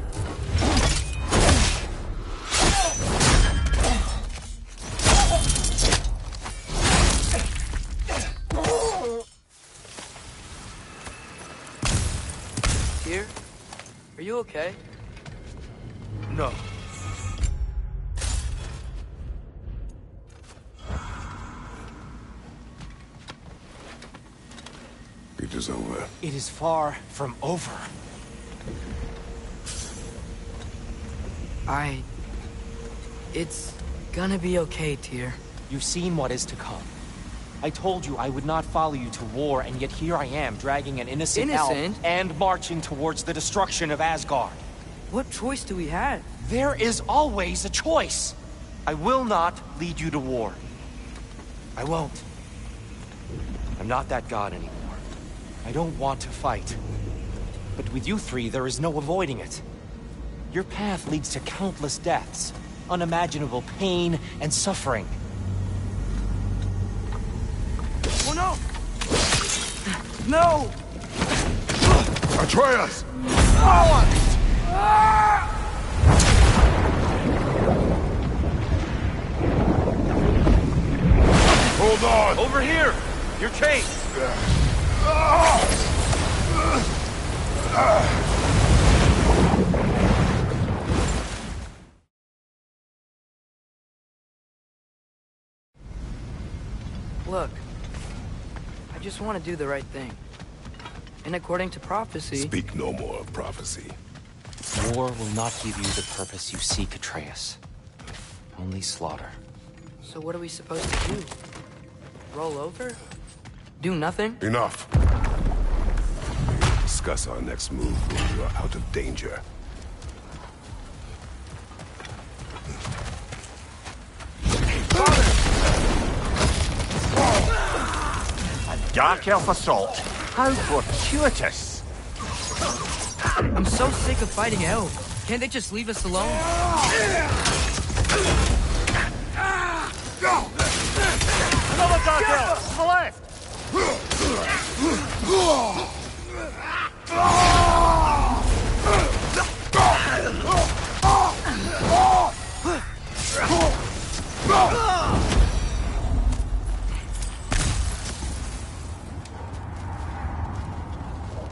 Tyr? Are you okay? No. It is over. It is far from over. It's gonna be okay, Tyr. You've seen what is to come. I told you I would not follow you to war, and yet here I am, dragging an innocent elf and marching towards the destruction of Asgard. What choice do we have? There is always a choice. I will not lead you to war. I won't. I'm not that god anymore. I don't want to fight. But with you three, there is no avoiding it. Your path leads to countless deaths, unimaginable pain and suffering. Oh no! No! Atreus! Hold on! Over here! Your chain! Look, I just want to do the right thing. And according to prophecy... Speak no more of prophecy. War will not give you the purpose you seek, Atreus. Only slaughter. So what are we supposed to do? Roll over? Do nothing? Enough. Discuss our next move when we are out of danger. A dark elf assault. How fortuitous. I'm so sick of fighting elves. Can't they just leave us alone? Another dark elf! To the left!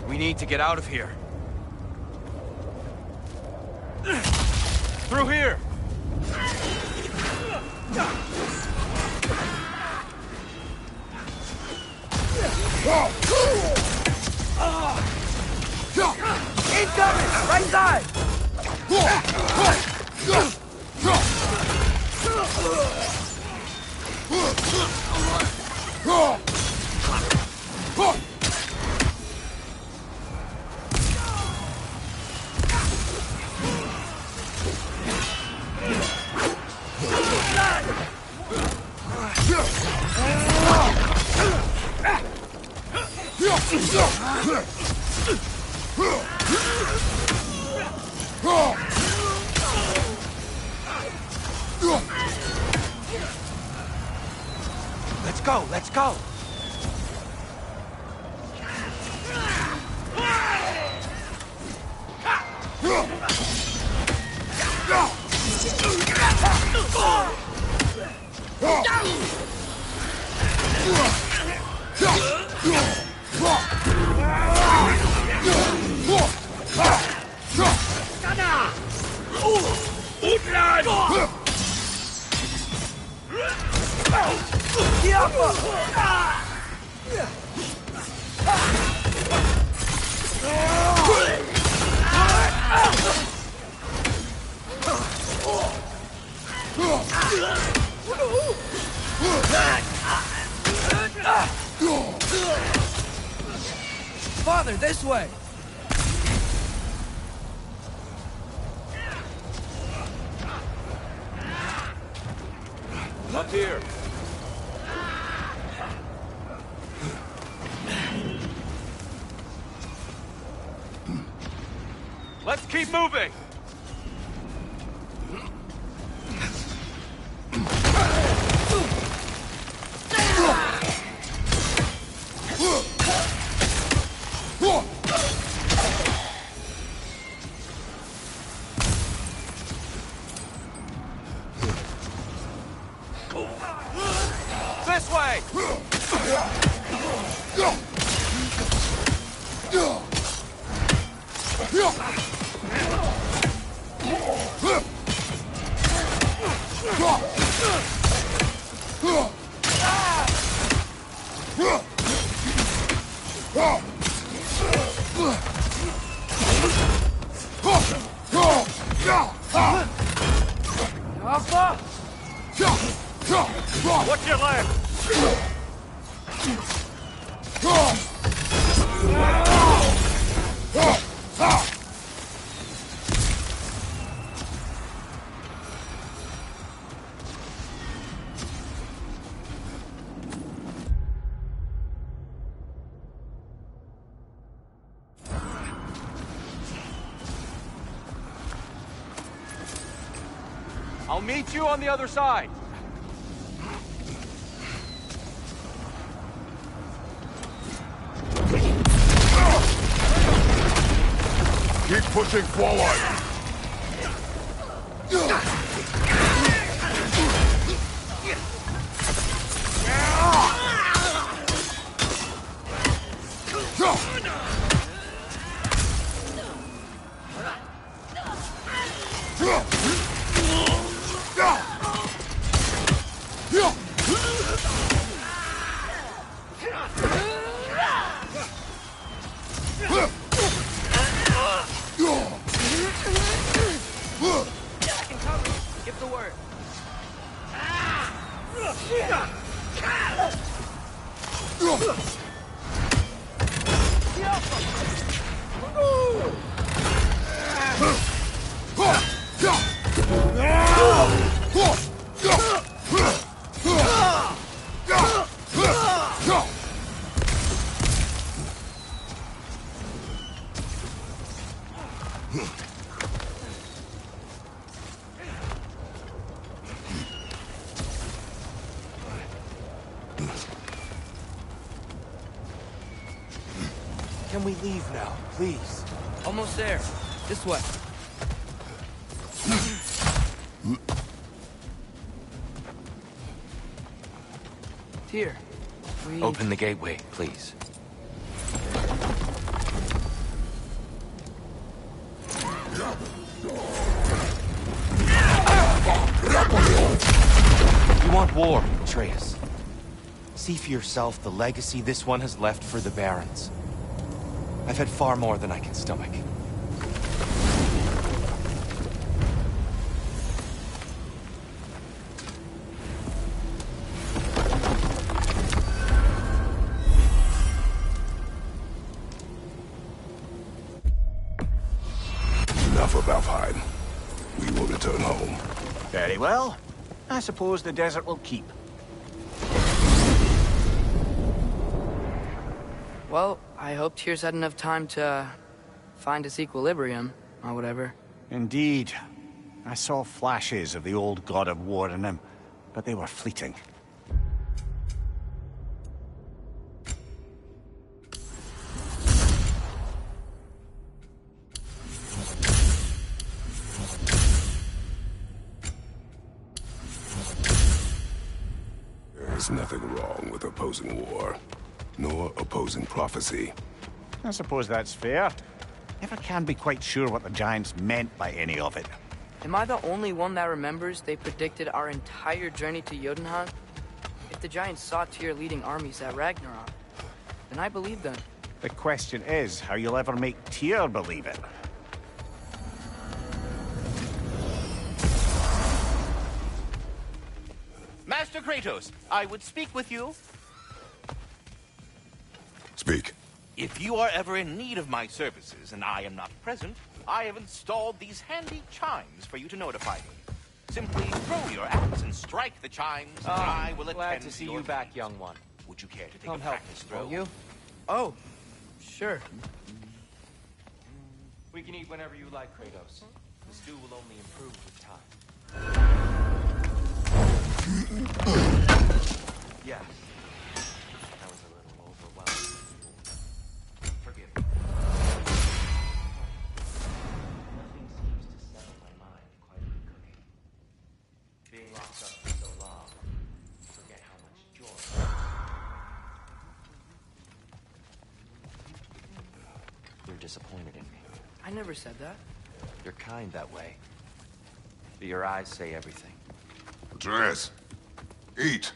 We need to get get out of here. Through here! Incoming! Right side! Let's go, let's go! Father, this way! Up here. Let's keep moving! This way! Watch your leg! I'll meet you on the other side. Keep pushing forward! Give the word. Can we leave now, please? Almost there. This way. Here. Open the gateway, please. You want war, Atreus. See for yourself the legacy this one has left for the Barons. I've had far more than I can stomach. Enough of Alfheim. We will return home. Very well. I suppose the desert will keep. Well, I hope Tears had enough time to find its equilibrium, or whatever. Indeed. I saw flashes of the old god of war in him, but they were fleeting. There's nothing wrong with opposing war, nor opposing prophecy. I suppose that's fair. Never can be quite sure what the Giants meant by any of it. Am I the only one that remembers they predicted our entire journey to Jotunheim? If the Giants saw Tyr leading armies at Ragnarok, then I believe them. The question is how you'll ever make Tyr believe it. Master Kratos, I would speak with you. Speak. If you are ever in need of my services and I am not present, I have installed these handy chimes for you to notify me. Simply throw your axe and strike the chimes, and I will Glad attend to see your you back, needs. young one. Would you care to take Come a help practice me, throw? will you? Oh, sure. We can eat whenever you like, Kratos. The stew will only improve with time. Yes. That was a little overwhelming. Forgive me. Nothing seems to settle my mind quite like cooking. Being locked up for so long, I forget how much joy. You're disappointed in me. I never said that. You're kind that way. But your eyes say everything. Atreus, eat.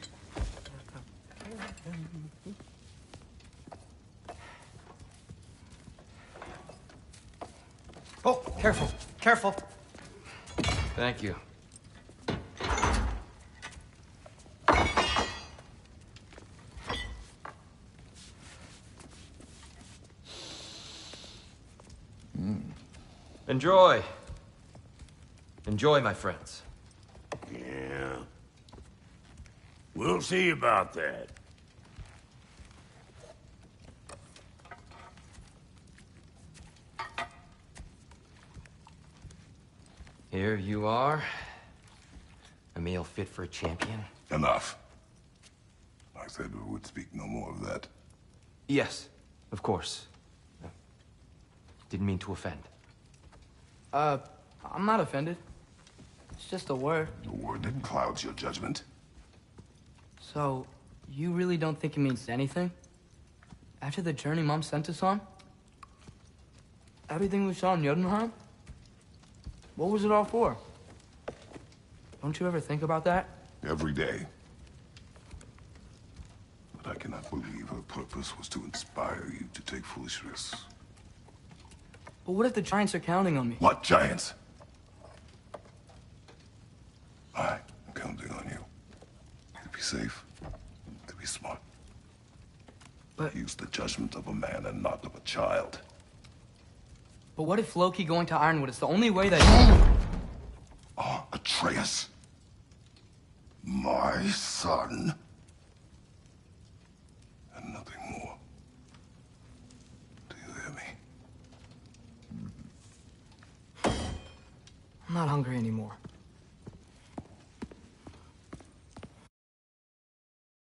Oh, careful, careful. Thank you. Enjoy. Enjoy, my friends. Yeah. We'll see about that. Here you are. A meal fit for a champion. Enough. I said we would speak no more of that. Yes, of course. Didn't mean to offend. I'm not offended. It's just a word. A word that clouds your judgment. So, you really don't think it means anything? After the journey Mom sent us on? Everything we saw in Jotunheim? What was it all for? Don't you ever think about that? Every day. But I cannot believe her purpose was to inspire you to take foolish risks. But what if the Giants are counting on me? What Giants? I'm counting on you. To be safe, to be smart. But use the judgment of a man and not of a child. But what if Loki going to Ironwood is the only way that... Oh, Atreus. My son. And nothing more. Do you hear me? I'm not hungry anymore.